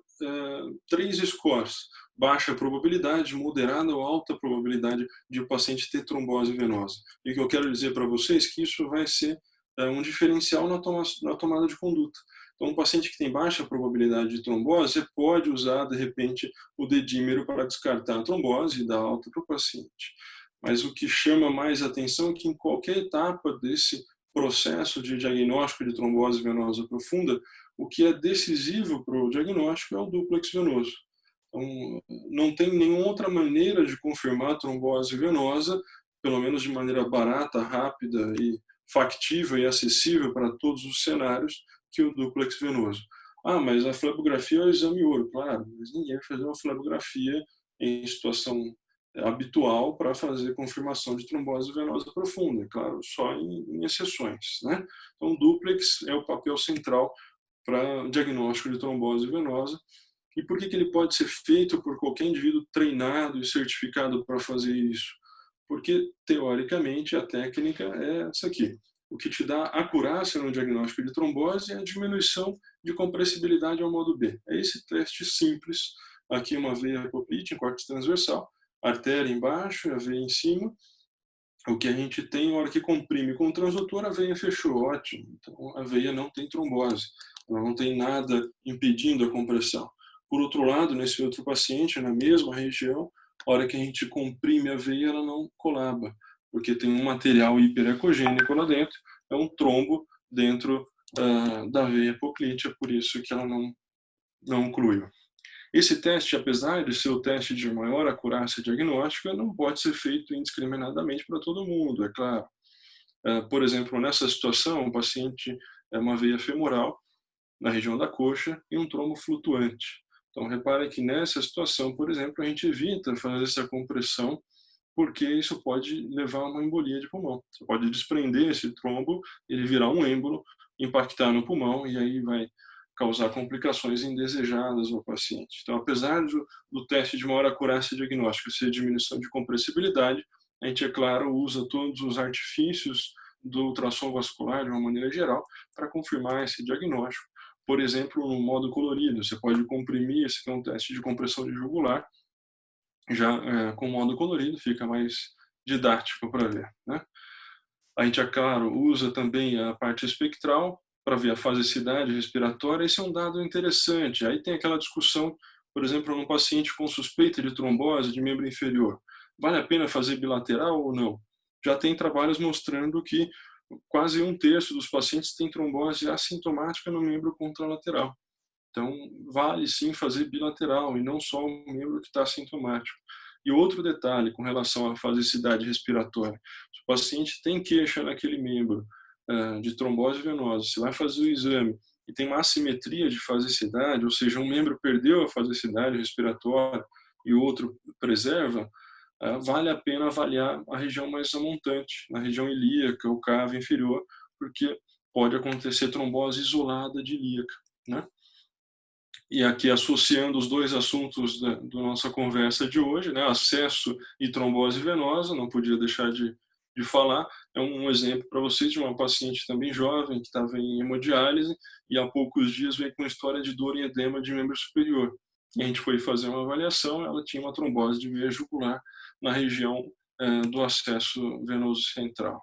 3 scores: baixa probabilidade, moderada ou alta probabilidade de o paciente ter trombose venosa. E o que eu quero dizer para vocês é que isso vai ser um diferencial na tomada de conduta. Então, um paciente que tem baixa probabilidade de trombose, você pode usar, de repente, o dedímero para descartar a trombose e dar alta para o paciente. Mas o que chama mais atenção é que em qualquer etapa desse processo de diagnóstico de trombose venosa profunda, o que é decisivo para o diagnóstico é o dúplex venoso. Então, não tem nenhuma outra maneira de confirmar a trombose venosa, pelo menos de maneira barata, rápida e factível e acessível para todos os cenários, que o dúplex venoso. Ah, mas a flebografia é o exame ouro, claro, mas ninguém vai fazer uma flebografia em situação habitual para fazer confirmação de trombose venosa profunda, claro, só em exceções, né? Então, o dúplex é o papel central para diagnóstico de trombose venosa. E por que ele pode ser feito por qualquer indivíduo treinado e certificado para fazer isso? Porque, teoricamente, a técnica é essa aqui. O que te dá acurácia no diagnóstico de trombose é a diminuição de compressibilidade ao modo B. É esse teste simples. Aqui uma veia poplite em córtex transversal, artéria embaixo, a veia em cima. O que a gente tem, na hora que comprime com o transdutor, a veia fechou, ótimo. Então, a veia não tem trombose, ela não tem nada impedindo a compressão. Por outro lado, nesse outro paciente, na mesma região, a hora que a gente comprime a veia, ela não colaba, porque tem um material hiperecogênico lá dentro, é um trombo dentro da veia apoclítea, por isso que ela não incluiu. Esse teste, apesar de ser o teste de maior acurácia diagnóstica, não pode ser feito indiscriminadamente para todo mundo, é claro. Por exemplo, nessa situação, o paciente é uma veia femoral na região da coxa e um trombo flutuante. Então, repare que nessa situação, por exemplo, a gente evita fazer essa compressão, porque isso pode levar a uma embolia de pulmão. Você pode desprender esse trombo, ele virar um êmbolo, impactar no pulmão e aí vai causar complicações indesejadas ao paciente. Então, apesar do teste de maior acurácia diagnóstica ser diminuição de compressibilidade, a gente, é claro, usa todos os artifícios do ultrassom vascular, de uma maneira geral, para confirmar esse diagnóstico. Por exemplo, no modo colorido, você pode comprimir, esse aqui é um teste de compressão de jugular, já com modo colorido fica mais didático para ver, né? A gente, é claro, usa também a parte espectral para ver a fasicidade respiratória. Esse é um dado interessante. Aí tem aquela discussão, por exemplo, num paciente com suspeita de trombose de membro inferior. Vale a pena fazer bilateral ou não? Já tem trabalhos mostrando que quase 1/3 dos pacientes tem trombose assintomática no membro contralateral. Então, vale sim fazer bilateral e não só o membro que está assintomático. E outro detalhe com relação à fasicidade respiratória: se o paciente tem queixa naquele membro de trombose venosa, você vai fazer o exame e tem uma assimetria de fasicidade, ou seja, um membro perdeu a fasicidade respiratória e o outro preserva, vale a pena avaliar a região mais amontante, na região ilíaca ou cava inferior, porque pode acontecer trombose isolada de ilíaca, né? E aqui associando os dois assuntos da nossa conversa de hoje, né, acesso e trombose venosa, não podia deixar de falar. É um exemplo para vocês de uma paciente também jovem que estava em hemodiálise e há poucos dias veio com história de dor e edema de membro superior. E a gente foi fazer uma avaliação, ela tinha uma trombose de veia jugular na região do acesso venoso central.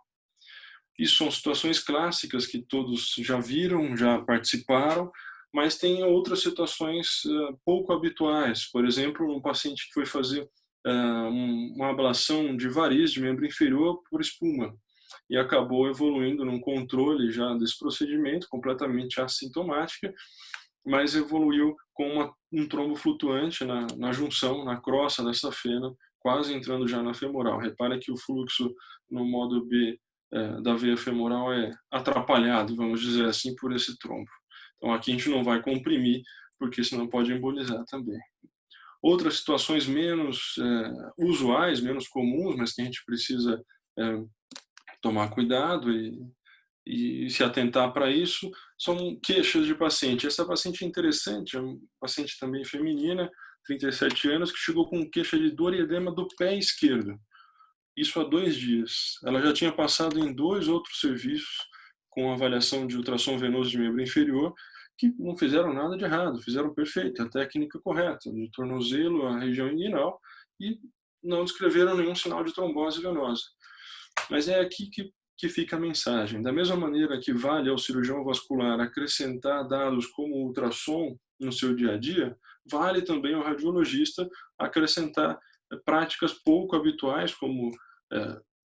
Isso são situações clássicas que todos já viram, já participaram, mas tem outras situações pouco habituais. Por exemplo, um paciente que foi fazer uma ablação de variz de membro inferior por espuma e acabou evoluindo num controle já desse procedimento, completamente assintomática, mas evoluiu com um trombo flutuante na junção, na crosta dessa fena, quase entrando já na femoral. Repara que o fluxo no modo B da veia femoral é atrapalhado, vamos dizer assim, por esse trombo. Então aqui a gente não vai comprimir, porque senão pode embolizar também. Outras situações menos usuais, menos comuns, mas que a gente precisa tomar cuidado e se atentar para isso, são queixas de paciente. Essa paciente é interessante, é uma paciente também feminina, 37 anos, que chegou com queixa de dor e edema do pé esquerdo. Isso há 2 dias. Ela já tinha passado em 2 outros serviços com avaliação de ultrassom venoso de membro inferior, que não fizeram nada de errado, fizeram perfeito, a técnica correta, de tornozelo à região inguinal, e não descreveram nenhum sinal de trombose venosa. Mas é aqui que fica a mensagem. Da mesma maneira que vale ao cirurgião vascular acrescentar dados como ultrassom no seu dia a dia, vale também ao radiologista acrescentar práticas pouco habituais, como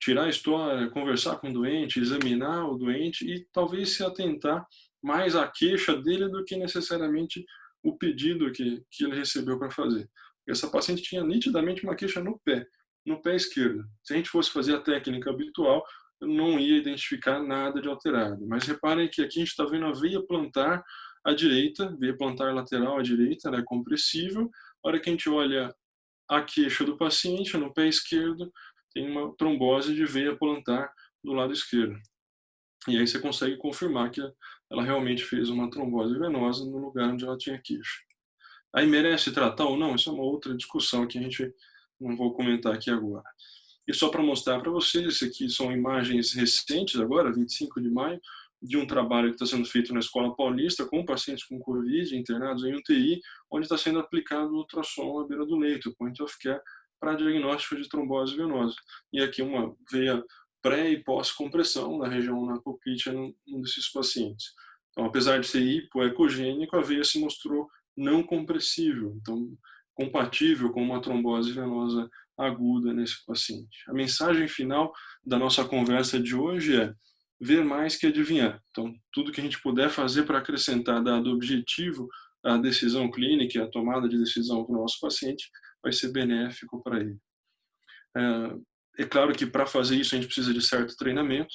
tirar a história, conversar com o doente, examinar o doente e talvez se atentar mais à queixa dele do que necessariamente o pedido que ele recebeu para fazer. Essa paciente tinha nitidamente uma queixa no pé esquerdo. Se a gente fosse fazer a técnica habitual, eu não ia identificar nada de alterado. Mas reparem que aqui a gente está vendo a veia plantar à direita, veia plantar lateral à direita, ela é compressível. A hora que a gente olha a queixa do paciente, no pé esquerdo, tem uma trombose de veia plantar do lado esquerdo. E aí você consegue confirmar que ela realmente fez uma trombose venosa no lugar onde ela tinha queixa. Aí merece tratar ou não? Isso é uma outra discussão que a gente não vou comentar aqui agora. E só para mostrar para vocês, isso aqui são imagens recentes agora, 25 de maio, de um trabalho que está sendo feito na Escola Paulista com pacientes com Covid internados em UTI, onde está sendo aplicado o ultrassom à beira do leito, point of care, para diagnóstico de trombose venosa. E aqui uma veia pré e pós-compressão na região apoclítea num desses pacientes. Então, apesar de ser hipoecogênico, a veia se mostrou não compressível, então compatível com uma trombose venosa aguda nesse paciente. A mensagem final da nossa conversa de hoje é: ver mais que adivinhar. Então, tudo que a gente puder fazer para acrescentar, dado o objetivo, a decisão clínica, a tomada de decisão para o nosso paciente, vai ser benéfico para ele. É claro que para fazer isso a gente precisa de certo treinamento.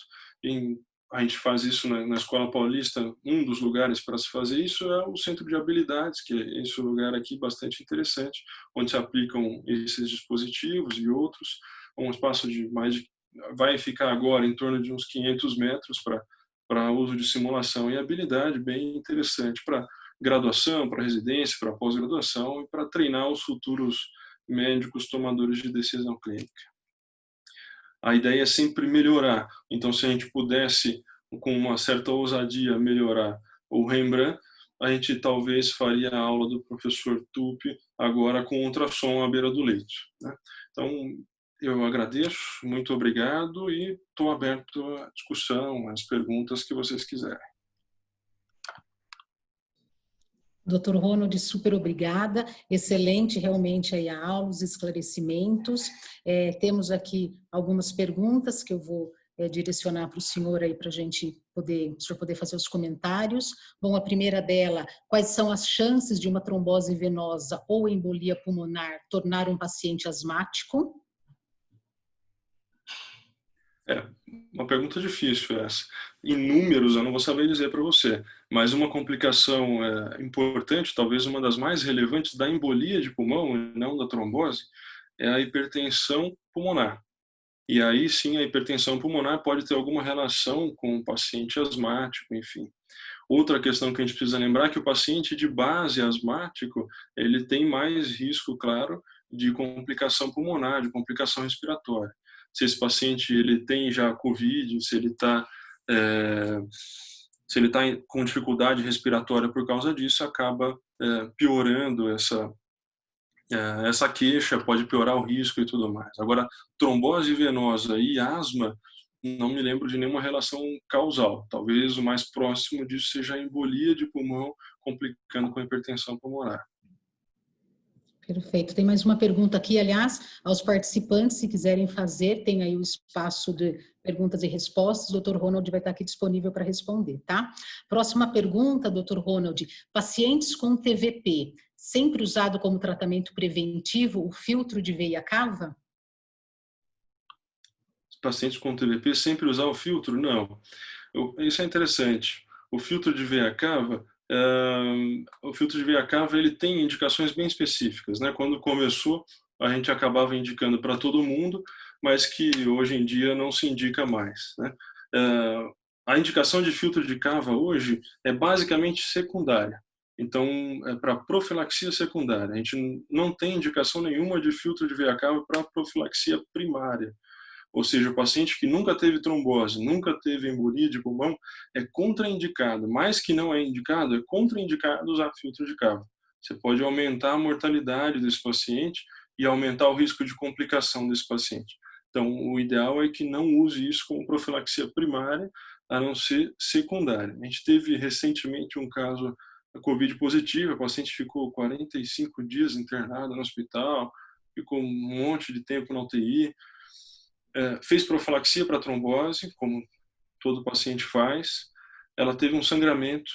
A gente faz isso na Escola Paulista. Um dos lugares para se fazer isso é o Centro de Habilidades, que é esse lugar aqui bastante interessante, onde se aplicam esses dispositivos e outros. Um espaço vai ficar agora em torno de uns 500 metros para uso de simulação e habilidade, bem interessante para graduação, para residência, para pós-graduação e para treinar os futuros médicos tomadores de decisão clínica. A ideia é sempre melhorar. Então, se a gente pudesse, com uma certa ousadia, melhorar o Rembrandt, a gente talvez faria a aula do professor Tupi agora com ultrassom à beira do leito, né? Então, eu agradeço, muito obrigado e estou aberto à discussão, às perguntas que vocês quiserem. Dr. Ronald, super obrigada. Excelente realmente aí a aula, os esclarecimentos. Temos aqui algumas perguntas que eu vou direcionar para o senhor aí para a gente poder, o senhor poder fazer os comentários. Bom, a primeira dela, quais são as chances de uma trombose venosa ou embolia pulmonar tornar um paciente asmático? Uma pergunta difícil essa. Em números, eu não vou saber dizer para você, mas uma complicação importante, talvez uma das mais relevantes da embolia de pulmão, e não da trombose, é a hipertensão pulmonar. E aí sim, a hipertensão pulmonar pode ter alguma relação com o paciente asmático, enfim. Outra questão que a gente precisa lembrar é que o paciente de base asmático, ele tem mais risco, claro, de complicação pulmonar, de complicação respiratória. Se esse paciente ele tem já COVID, se ele está com dificuldade respiratória por causa disso, acaba piorando essa queixa, pode piorar o risco e tudo mais. Agora, trombose venosa e asma, não me lembro de nenhuma relação causal. Talvez o mais próximo disso seja a embolia de pulmão, complicando com a hipertensão pulmonar. Perfeito. Tem mais uma pergunta aqui, aliás, aos participantes, se quiserem fazer, tem aí o espaço de perguntas e respostas, o Dr. Ronald vai estar aqui disponível para responder, tá? Próxima pergunta, Dr. Ronald. Pacientes com TVP, sempre usado como tratamento preventivo o filtro de veia cava? Pacientes com TVP sempre usar o filtro? Não. Isso é interessante. O filtro de veia cava, ele tem indicações bem específicas, né? Quando começou, a gente acabava indicando para todo mundo, mas que hoje em dia não se indica mais, né? A indicação de filtro de cava hoje é basicamente secundária. Então, é para profilaxia secundária. A gente não tem indicação nenhuma de filtro de veia cava para profilaxia primária. Ou seja, o paciente que nunca teve trombose, nunca teve embolia de pulmão, é contraindicado. Mais que não é indicado, é contraindicado usar filtro de cava. Você pode aumentar a mortalidade desse paciente e aumentar o risco de complicação desse paciente. Então, o ideal é que não use isso como profilaxia primária, a não ser secundária. A gente teve recentemente um caso de COVID positivo, a paciente ficou 45 dias internada no hospital, ficou um monte de tempo na UTI, fez profilaxia para trombose, como todo paciente faz. Ela teve um sangramento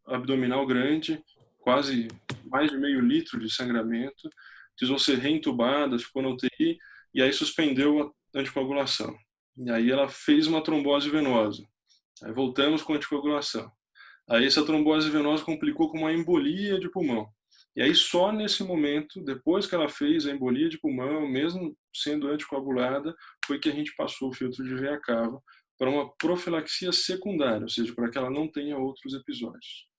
abdominal grande, quase mais de meio litro de sangramento, precisou ser reentubada, ficou na UTI, e aí suspendeu a anticoagulação. E aí ela fez uma trombose venosa. Aí voltamos com a anticoagulação. Aí essa trombose venosa complicou com uma embolia de pulmão. E aí só nesse momento, depois que ela fez a embolia de pulmão, mesmo sendo anticoagulada, foi que a gente passou o filtro de veia cava para uma profilaxia secundária, ou seja, para que ela não tenha outros episódios.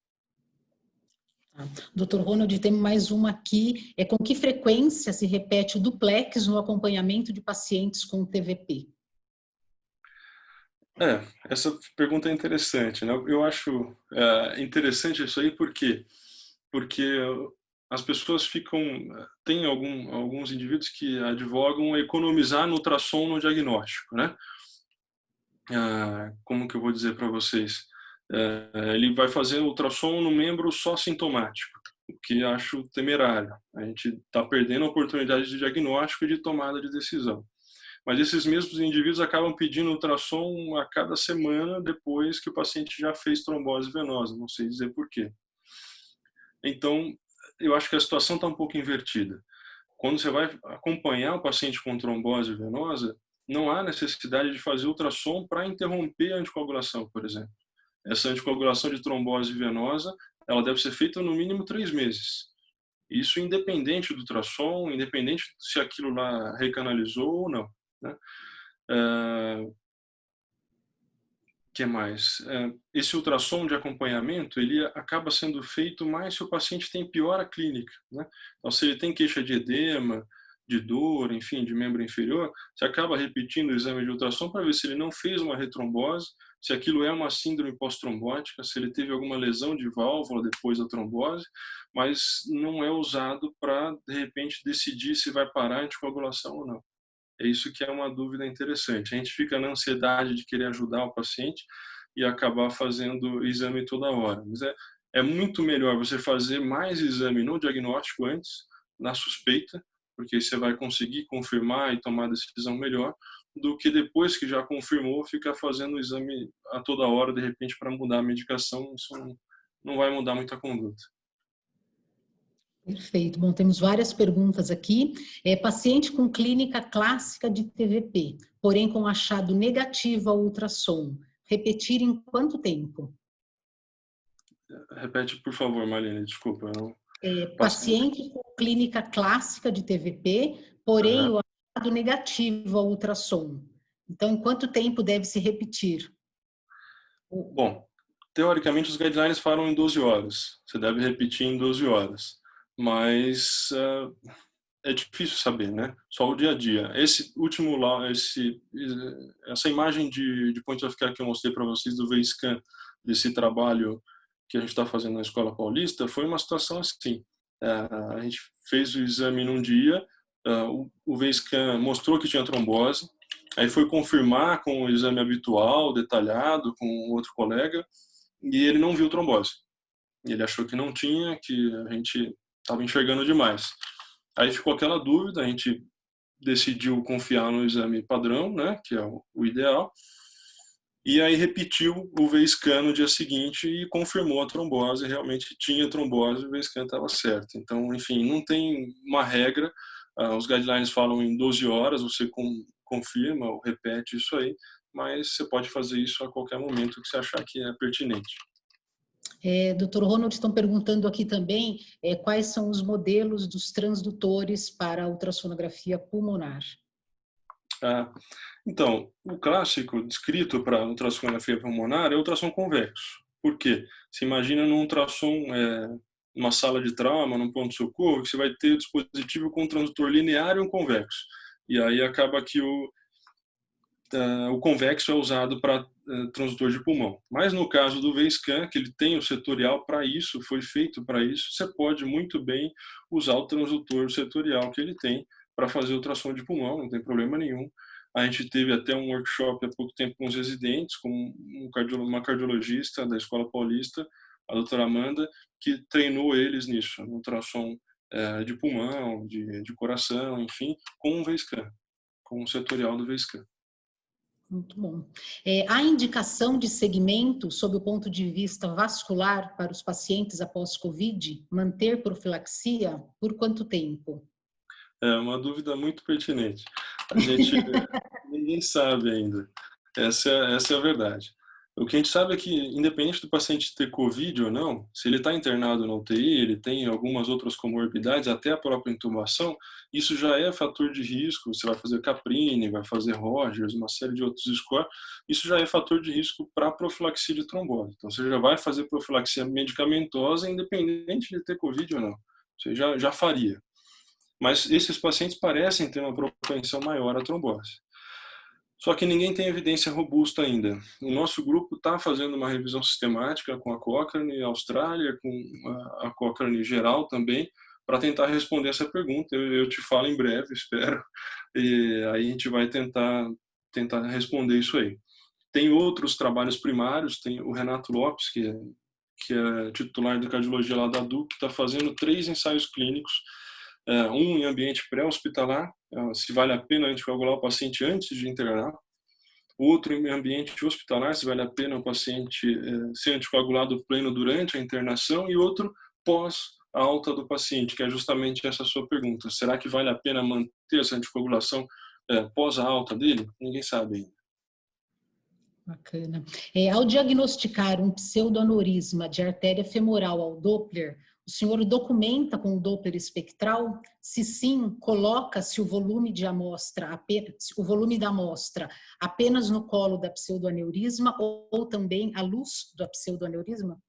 Dr. Ronald, temos mais uma aqui. Com que frequência se repete o duplex no acompanhamento de pacientes com TVP? Essa pergunta é interessante, né? Eu acho interessante isso aí porque as pessoas tem alguns indivíduos que advogam economizar no ultrassom no diagnóstico, né? Como que eu vou dizer para vocês? Ele vai fazer ultrassom no membro só sintomático, o que acho temerário. A gente está perdendo a oportunidade de diagnóstico e de tomada de decisão. mas esses mesmos indivíduos acabam pedindo ultrassom a cada semana depois que o paciente já fez trombose venosa, não sei dizer por quê. Então, eu acho que a situação está um pouco invertida. Quando você vai acompanhar o paciente com trombose venosa, não há necessidade de fazer ultrassom para interromper a anticoagulação, por exemplo. Essa anticoagulação de trombose venosa, ela deve ser feita no mínimo 3 meses. Isso independente do ultrassom, independente se aquilo lá recanalizou ou não, né? Que mais? Esse ultrassom de acompanhamento, ele acaba sendo feito mais se o paciente tem piora clínica, né? Então, se ele tem queixa de edema, de dor, enfim, de membro inferior, você acaba repetindo o exame de ultrassom para ver se ele não fez uma retrombose, se aquilo é uma síndrome pós-trombótica, se ele teve alguma lesão de válvula depois da trombose, mas não é usado para, de repente, decidir se vai parar a anticoagulação ou não. É isso que é uma dúvida interessante. A gente fica na ansiedade de querer ajudar o paciente e acabar fazendo exame toda hora. Mas é muito melhor você fazer mais exame no diagnóstico antes, na suspeita, porque você vai conseguir confirmar e tomar a decisão melhor, do que depois que já confirmou, ficar fazendo o exame a toda hora, de repente, para mudar a medicação. Isso não vai mudar muita conduta. Perfeito. Bom, temos várias perguntas aqui. Paciente com clínica clássica de TVP, porém com achado negativo ao ultrassom. Repetir em quanto tempo? Repete, por favor, Marlene, desculpa. Paciente com clínica clássica de TVP, porém o achado negativo ao ultrassom. Então, em quanto tempo deve se repetir? Bom, teoricamente os guidelines falam em 12 horas. Você deve repetir em 12 horas. Mas é difícil saber, né? Só o dia a dia. Esse último lá, essa imagem de point of care que eu mostrei para vocês do V-Scan, desse trabalho que a gente está fazendo na Escola Paulista, foi uma situação assim. A gente fez o exame num dia, o V-Scan mostrou que tinha trombose, aí foi confirmar com o exame habitual, detalhado, com outro colega, e ele não viu trombose. Ele achou que não tinha, que a gente estava enxergando demais. Aí ficou aquela dúvida, a gente decidiu confiar no exame padrão, né, que é o ideal, e aí repetiu o V-Scan no dia seguinte e confirmou a trombose, realmente tinha trombose, o V-Scan estava certo. Então, enfim, não tem uma regra, os guidelines falam em 12 horas, você confirma ou repete isso aí, mas você pode fazer isso a qualquer momento que você achar que é pertinente. Dr. Ronald, estão perguntando aqui também quais são os modelos dos transdutores para a ultrassonografia pulmonar. Então, o clássico descrito para ultrassonografia pulmonar é o ultrassom convexo. Por quê? Você imagina num ultrassom, numa sala de trauma, num ponto-socorro, que você vai ter dispositivo com um transdutor linear e um convexo. E aí acaba que o convexo é usado para transdutor de pulmão. Mas no caso do V-Scan, que ele tem o setorial para isso, foi feito para isso, você pode muito bem usar o transdutor setorial que ele tem para fazer ultrassom de pulmão, não tem problema nenhum. A gente teve até um workshop há pouco tempo com os residentes, com uma cardiologista da Escola Paulista, a doutora Amanda, que treinou eles nisso, no ultrassom de pulmão, de coração, enfim, com o V-Scan, com o setorial do V-Scan. Muito bom. Há indicação de segmento sob o ponto de vista vascular para os pacientes após Covid? Manter profilaxia? Por quanto tempo? É uma dúvida muito pertinente. Ninguém sabe ainda. Essa é a verdade. O que a gente sabe é que, independente do paciente ter Covid ou não, se ele está internado na UTI, ele tem algumas outras comorbidades, até a própria intubação, isso já é fator de risco. Você vai fazer Caprini, vai fazer Rogers, uma série de outros scores, isso já é fator de risco para profilaxia de trombose. Então, você já vai fazer profilaxia medicamentosa, independente de ter Covid ou não. Você já faria. Mas esses pacientes parecem ter uma propensão maior à trombose. Só que ninguém tem evidência robusta ainda. O nosso grupo está fazendo uma revisão sistemática com a Cochrane Austrália, com a Cochrane geral também, para tentar responder essa pergunta. Eu te falo em breve, espero. E aí a gente vai tentar responder isso aí. Tem outros trabalhos primários, tem o Renato Lopes, que é titular de cardiologia lá da DUC, que está fazendo 3 ensaios clínicos um em ambiente pré-hospitalar, se vale a pena anticoagular o paciente antes de internar, outro em ambiente hospitalar, se vale a pena o paciente ser anticoagulado pleno durante a internação, e outro pós a alta do paciente, que é justamente essa sua pergunta. Será que vale a pena manter essa anticoagulação pós a alta dele? Ninguém sabe ainda. Bacana. Ao diagnosticar um pseudoaneurisma de artéria femoral ao Doppler, o senhor documenta com o Doppler espectral? Se sim, coloca-se o volume de amostra, o volume da amostra apenas no colo da pseudoaneurisma ou também à luz do pseudoaneurisma?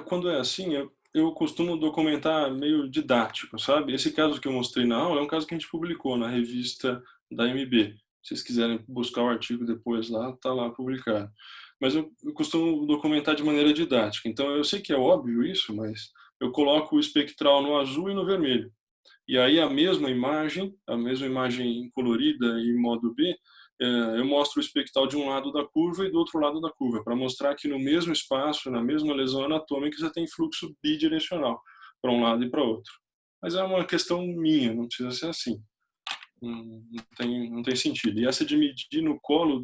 Quando é assim, eu costumo documentar meio didático, sabe? Esse caso que eu mostrei na aula é um caso que a gente publicou na revista da MB. Se vocês quiserem buscar o artigo depois lá, está lá publicado. Mas eu costumo documentar de maneira didática. Então, eu sei que é óbvio isso, mas eu coloco o espectral no azul e no vermelho. E aí a mesma imagem colorida em modo B, eu mostro o espectral de um lado da curva e do outro lado da curva, para mostrar que no mesmo espaço, na mesma lesão anatômica, você tem fluxo bidirecional, para um lado e para outro. Mas é uma questão minha, não precisa ser assim. Não tem sentido. E essa de medir no colo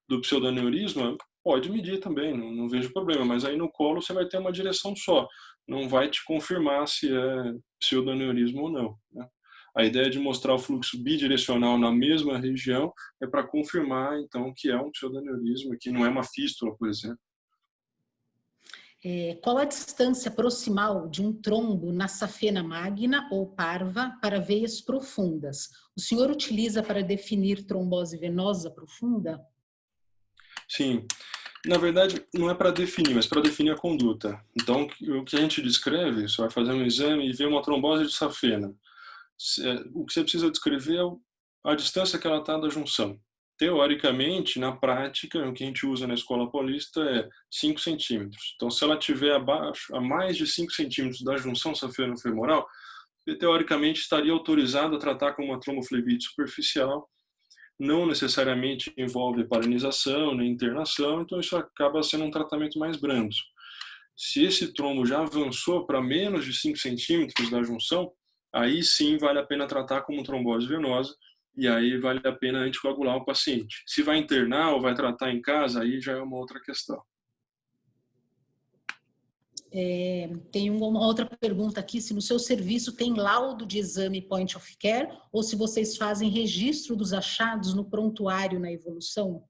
do pseudoaneurisma, pode medir também, não vejo problema, mas aí no colo você vai ter uma direção só, não vai te confirmar se é pseudoaneurisma ou não, né? A ideia de mostrar o fluxo bidirecional na mesma região é para confirmar, então, que é um pseudoaneurisma, que não é uma fístula, por exemplo. Qual a distância proximal de um trombo na safena magna ou parva para veias profundas? O senhor utiliza para definir trombose venosa profunda? Sim. Na verdade, não é para definir, mas para definir a conduta. Então, o que a gente descreve, você vai fazer um exame e vê uma trombose de safena. O que você precisa descrever é a distância que ela está da junção. Teoricamente, na prática, o que a gente usa na escola paulista é 5 centímetros. Então, se ela estiver a mais de 5 centímetros da junção safeno-femoral, teoricamente estaria autorizado a tratar com uma tromboflebite superficial. Não necessariamente envolve parinização nem internação, então isso acaba sendo um tratamento mais brando. Se esse trombo já avançou para menos de 5 centímetros da junção, aí sim vale a pena tratar como trombose venosa, e aí vale a pena anticoagular o paciente. Se vai internar ou vai tratar em casa, aí já é uma outra questão. Tem uma outra pergunta aqui, se no seu serviço tem laudo de exame point of care ou se vocês fazem registro dos achados no prontuário na evolução?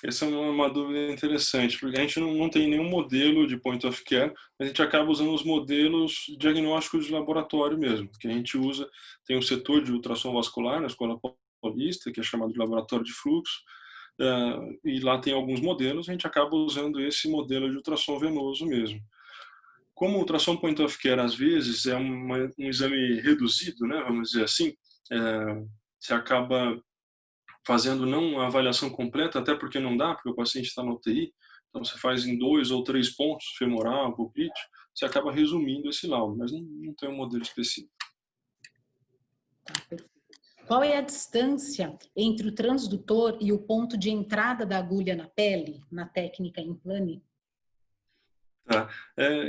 Essa é uma dúvida interessante, porque a gente não tem nenhum modelo de point of care, mas a gente acaba usando os modelos diagnósticos de laboratório mesmo, que a gente usa, tem um setor de ultrassom vascular na Escola Paulista, que é chamado de laboratório de fluxo, e lá tem alguns modelos, a gente acaba usando esse modelo de ultrassom venoso mesmo. Como o ultrassom point of care, às vezes, é um exame reduzido, né, vamos dizer assim, você acaba fazendo não a avaliação completa, até porque não dá, porque o paciente está na UTI, então você faz em 2 ou 3 pontos, femoral, pulpite, você acaba resumindo esse laudo, mas não tem um modelo específico. Tá, perfeito. Qual é a distância entre o transdutor e o ponto de entrada da agulha na pele, na técnica Implane? Tá.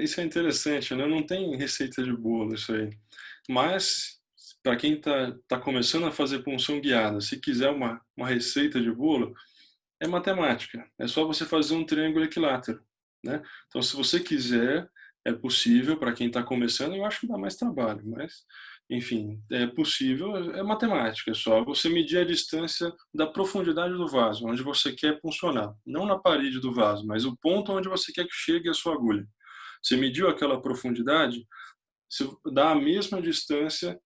Isso é interessante, né? Não tem receita de bolo isso aí. Mas, para quem tá começando a fazer punção guiada, se quiser uma receita de bolo, é matemática. É só você fazer um triângulo equilátero, né? Então, se você quiser, é possível para quem está começando. Eu acho que dá mais trabalho, mas, enfim, é possível. É matemática. É só você medir a distância da profundidade do vaso, onde você quer funcionar. Não na parede do vaso, mas o ponto onde você quer que chegue a sua agulha. Você mediu aquela profundidade, você dá a mesma distância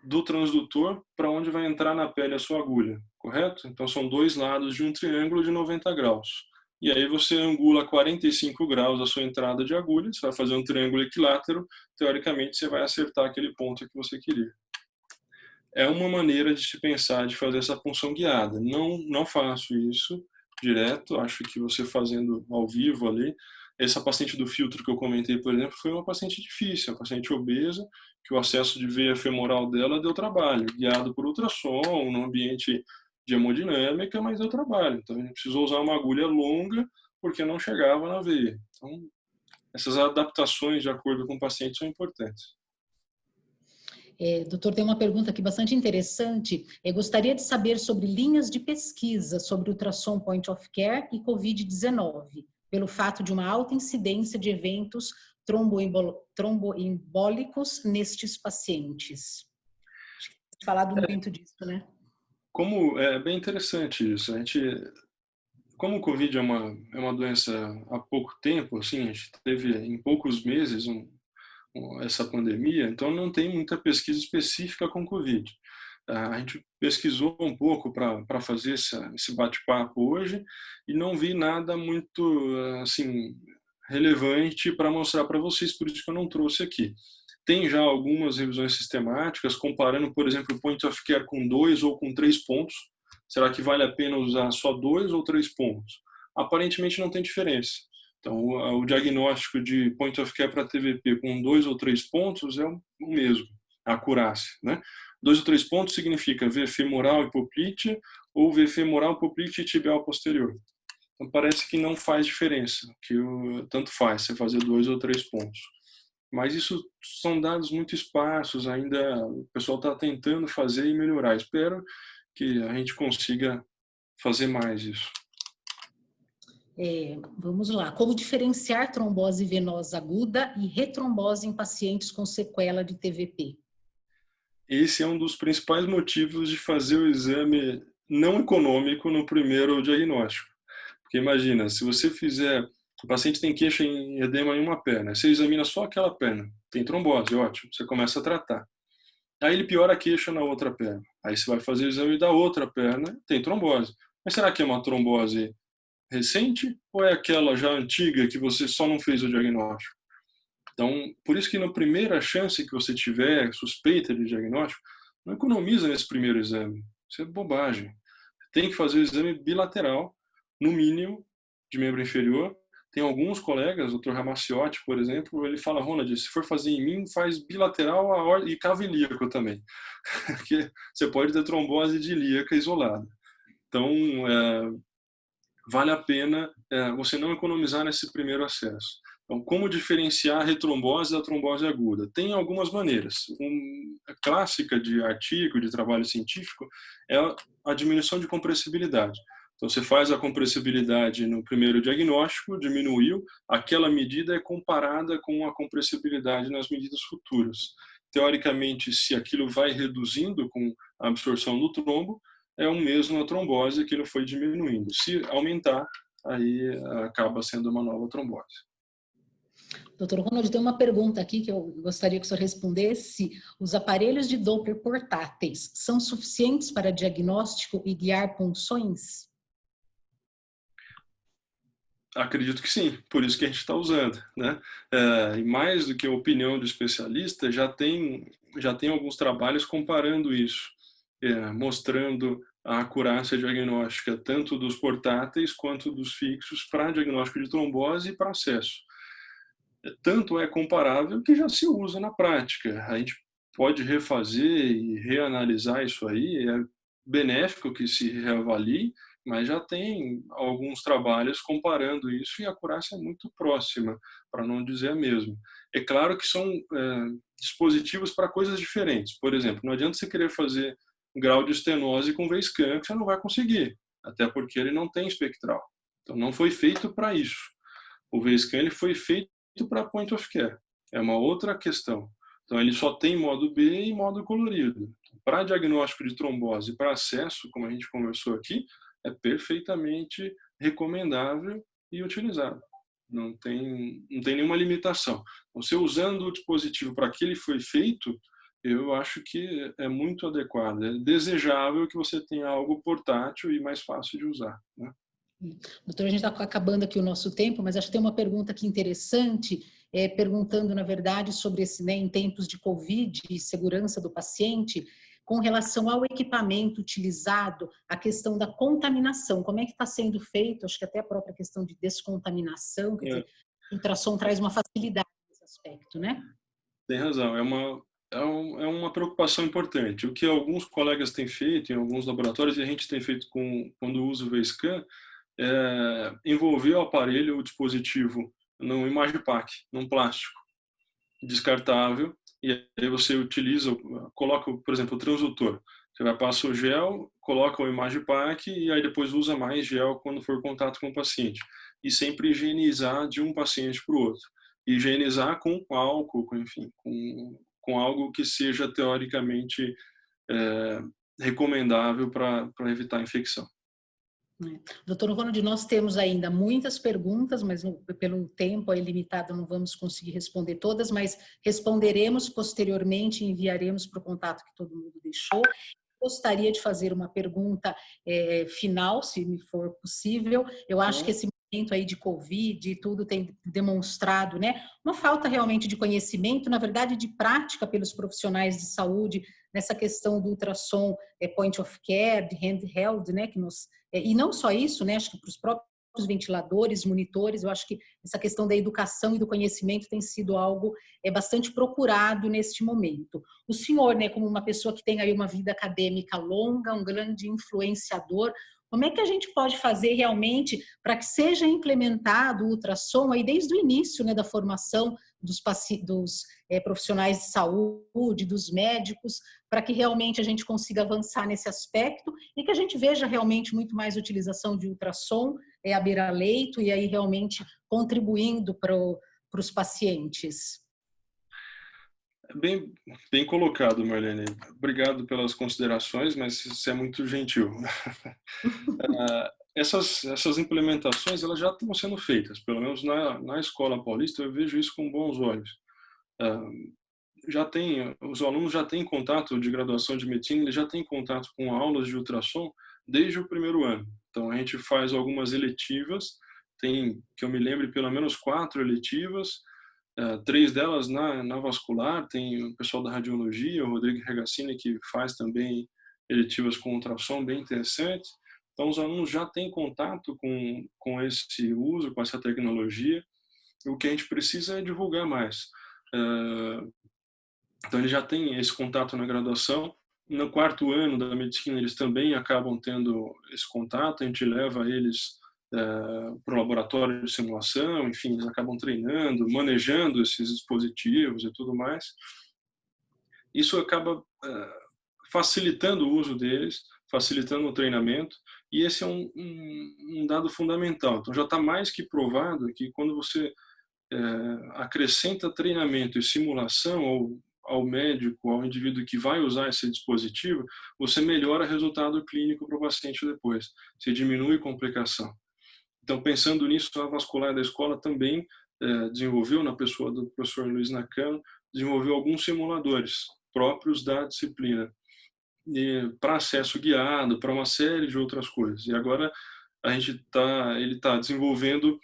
do transdutor para onde vai entrar na pele a sua agulha, correto? Então são 2 lados de um triângulo de 90 graus. E aí você angula 45 graus a sua entrada de agulha, você vai fazer um triângulo equilátero, teoricamente você vai acertar aquele ponto que você queria. É uma maneira de se pensar de fazer essa punção guiada. Não faço isso direto, acho que você fazendo ao vivo ali. Essa paciente do filtro que eu comentei, por exemplo, foi uma paciente difícil, uma paciente obesa, que o acesso de veia femoral dela deu trabalho, guiado por ultrassom, no ambiente de hemodinâmica, mas deu trabalho. Então a gente precisou usar uma agulha longa, porque não chegava na veia. Então, essas adaptações de acordo com o paciente são importantes. Doutor, tem uma pergunta aqui bastante interessante. Gostaria de saber sobre linhas de pesquisa sobre ultrassom point of care e Covid-19, pelo fato de uma alta incidência de eventos tromboembólicos nestes pacientes. Acho que falado muito disso, né? Como é bem interessante isso. Como o Covid é uma doença há pouco tempo, assim, a gente teve em poucos meses essa pandemia, então não tem muita pesquisa específica com Covid. A gente pesquisou um pouco para fazer esse bate-papo hoje e não vi nada muito assim relevante para mostrar para vocês, por isso que eu não trouxe aqui. Tem já algumas revisões sistemáticas comparando, por exemplo, o point of care com 2 ou com 3 pontos. Será que vale a pena usar só 2 ou 3 pontos? Aparentemente não tem diferença. Então, o diagnóstico de point of care para TVP com 2 ou 3 pontos é o mesmo, a acurácia, né? 2 ou 3 pontos significa V femoral e poplite ou V femoral, poplite e tibial posterior. Então, parece que não faz diferença, tanto faz você fazer 2 ou 3 pontos. Mas isso são dados muito esparsos, ainda o pessoal está tentando fazer e melhorar. Espero que a gente consiga fazer mais isso. Vamos lá. Como diferenciar trombose venosa aguda e retrombose em pacientes com sequela de TVP? Esse é um dos principais motivos de fazer o exame não econômico no primeiro diagnóstico. Porque imagina, se você fizer, o paciente tem queixa em edema em uma perna, você examina só aquela perna, tem trombose, ótimo, você começa a tratar. Aí ele piora a queixa na outra perna. Aí você vai fazer o exame da outra perna, tem trombose. Mas será que é uma trombose recente ou é aquela já antiga que você só não fez o diagnóstico? Então, por isso que na primeira chance que você tiver suspeita de diagnóstico, não economiza nesse primeiro exame. Isso é bobagem. Tem que fazer o exame bilateral, no mínimo, de membro inferior. Tem alguns colegas, o Dr. Ramaciotti, por exemplo, ele fala, Ronald, se for fazer em mim, faz bilateral e cavo ilíaco também. Porque você pode ter trombose de ilíaca isolada. Então, vale a pena você não economizar nesse primeiro acesso. Então, como diferenciar a retrombose da trombose aguda? Tem algumas maneiras. A clássica de artigo, de trabalho científico, é a diminuição de compressibilidade. Então, você faz a compressibilidade no primeiro diagnóstico, diminuiu, aquela medida é comparada com a compressibilidade nas medidas futuras. Teoricamente, se aquilo vai reduzindo com a absorção do trombo, é o mesmo a trombose, aquilo foi diminuindo. Se aumentar, aí acaba sendo uma nova trombose. Doutor Ronald, tem uma pergunta aqui que eu gostaria que o senhor respondesse. Os aparelhos de Doppler portáteis são suficientes para diagnóstico e guiar punções? Acredito que sim, por isso que a gente está usando, né? E mais do que a opinião do especialista, já tem alguns trabalhos comparando isso, mostrando a acurácia diagnóstica tanto dos portáteis quanto dos fixos para diagnóstico de trombose e para acesso. Tanto é comparável que já se usa na prática. A gente pode refazer e reanalisar isso aí, é benéfico que se reavalie, mas já tem alguns trabalhos comparando isso e a acurácia é muito próxima, para não dizer a mesma. É claro que são dispositivos para coisas diferentes. Por exemplo, não adianta você querer fazer grau de estenose com V-scan, que você não vai conseguir, até porque ele não tem espectral. Então, não foi feito para isso. O V-scan ele foi feito para point of care. É uma outra questão. Então, ele só tem modo B e modo colorido. Para diagnóstico de trombose e para acesso, como a gente conversou aqui, é perfeitamente recomendável e utilizável. Não tem nenhuma limitação. Você usando o dispositivo para que ele foi feito, eu acho que é muito adequado. É desejável que você tenha algo portátil e mais fácil de usar, né? Doutor, a gente está acabando aqui o nosso tempo, mas acho que tem uma pergunta aqui interessante, perguntando, na verdade, sobre esse, né, em tempos de Covid e segurança do paciente, com relação ao equipamento utilizado, a questão da contaminação, como é que está sendo feito, acho que até a própria questão de descontaminação, quer dizer, o ultrassom traz uma facilidade nesse aspecto, né? Tem razão, é uma preocupação importante. O que alguns colegas têm feito em alguns laboratórios, e a gente tem feito quando usa o V-Scan, envolver o aparelho, o dispositivo, no Imagipack, num plástico descartável, e aí você utiliza, coloca, por exemplo, o transdutor. Você vai passar o gel, coloca o Imagipack e aí depois usa mais gel quando for contato com o paciente. E sempre higienizar de um paciente para o outro. Higienizar com álcool, enfim, com algo que seja teoricamente é, recomendável para evitar a infecção. Doutor Ronald, nós temos ainda muitas perguntas, mas pelo tempo aí limitado não vamos conseguir responder todas, mas responderemos posteriormente e enviaremos para o contato que todo mundo deixou. Gostaria de fazer uma pergunta final, se me for possível. Eu acho que esse momento aí de Covid e tudo tem demonstrado, né, uma falta realmente de conhecimento, na verdade de prática pelos profissionais de saúde nessa questão do ultrassom point of care, de handheld, né, que nos e não só isso, né, acho que para os próprios ventiladores, monitores, eu acho que essa questão da educação e do conhecimento tem sido algo bastante procurado neste momento. O senhor, né, como uma pessoa que tem aí uma vida acadêmica longa, um grande influenciador, como é que a gente pode fazer realmente para que seja implementado o ultrassom aí desde o início, né, da formação dos profissionais de saúde, dos médicos, para que realmente a gente consiga avançar nesse aspecto e que a gente veja realmente muito mais utilização de ultrassom à beira-leito e aí realmente contribuindo para os pacientes. Bem, bem colocado, Marlene. Obrigado pelas considerações, mas isso é muito gentil. Essas implementações elas já estão sendo feitas, pelo menos na Escola Paulista eu vejo isso com bons olhos. Os alunos já têm contato de graduação de medicina, eles já têm contato com aulas de ultrassom desde o primeiro ano. Então a gente faz algumas eletivas, tem, que eu me lembre, pelo menos 4 eletivas, 3 delas na vascular, tem o pessoal da radiologia, o Rodrigo Regassini, que faz também eletivas com ultrassom bem interessantes. Então os alunos já têm contato com esse uso, com essa tecnologia. O que a gente precisa é divulgar mais. Então eles já têm esse contato na graduação. No 4º ano da medicina eles também acabam tendo esse contato, a gente leva eles para o laboratório de simulação, enfim, eles acabam treinando, manejando esses dispositivos e tudo mais. Isso acaba facilitando o uso deles, facilitando o treinamento, e esse é um dado fundamental. Então já está mais que provado que quando você acrescenta treinamento e simulação ao médico, ao indivíduo que vai usar esse dispositivo, você melhora o resultado clínico para o paciente depois. Você diminui complicação. Então, pensando nisso, a vascular da escola também desenvolveu, na pessoa do professor Luiz Nakano, desenvolveu alguns simuladores próprios da disciplina para acesso guiado, para uma série de outras coisas. E agora ele está desenvolvendo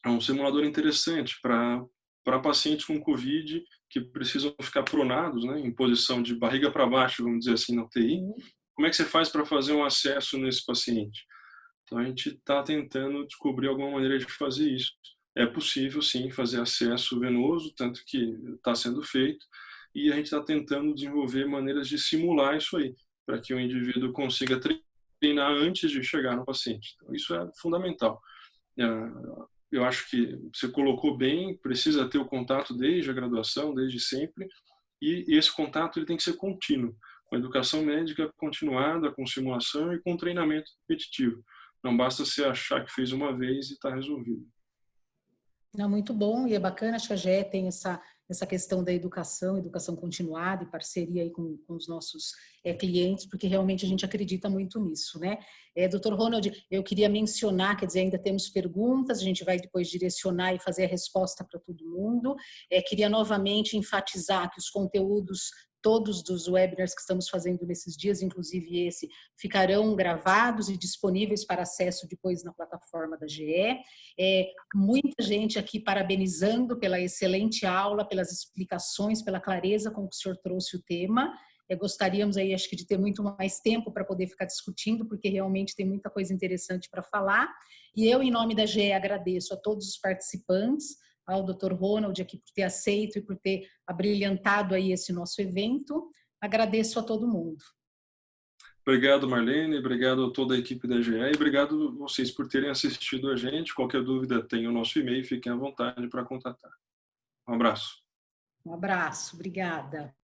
um simulador interessante para pacientes com COVID que precisam ficar pronados, né, em posição de barriga para baixo, vamos dizer assim, na UTI. Como é que você faz para fazer um acesso nesse paciente? Então a gente está tentando descobrir alguma maneira de fazer isso. É possível, sim, fazer acesso venoso, tanto que está sendo feito, e a gente está tentando desenvolver maneiras de simular isso aí, para que o indivíduo consiga treinar antes de chegar no paciente. Então isso é fundamental. Eu acho que você colocou bem, precisa ter o contato desde a graduação, desde sempre, e esse contato ele tem que ser contínuo, com educação médica continuada, com simulação e com treinamento repetitivo. Não basta você achar que fez uma vez e está resolvido. Não, muito bom e é bacana, acho que a GE tem essa questão da educação continuada e parceria aí com os nossos clientes, porque realmente a gente acredita muito nisso, né? Dr. Ronald, eu queria mencionar, quer dizer, ainda temos perguntas, a gente vai depois direcionar e fazer a resposta para todo mundo. Queria novamente enfatizar que os conteúdos todos dos webinars que estamos fazendo nesses dias, inclusive esse, ficarão gravados e disponíveis para acesso depois na plataforma da GE. Muita gente aqui parabenizando pela excelente aula, pelas explicações, pela clareza com que o senhor trouxe o tema. Gostaríamos aí, acho que, de ter muito mais tempo para poder ficar discutindo, porque realmente tem muita coisa interessante para falar. E eu, em nome da GE, agradeço a todos os participantes, ao Dr. Ronald aqui por ter aceito e por ter abrilhantado aí esse nosso evento. Agradeço a todo mundo. Obrigado, Marlene, obrigado a toda a equipe da GE e obrigado a vocês por terem assistido a gente. Qualquer dúvida, tem o nosso e-mail, fiquem à vontade para contatar. Um abraço. Um abraço, obrigada.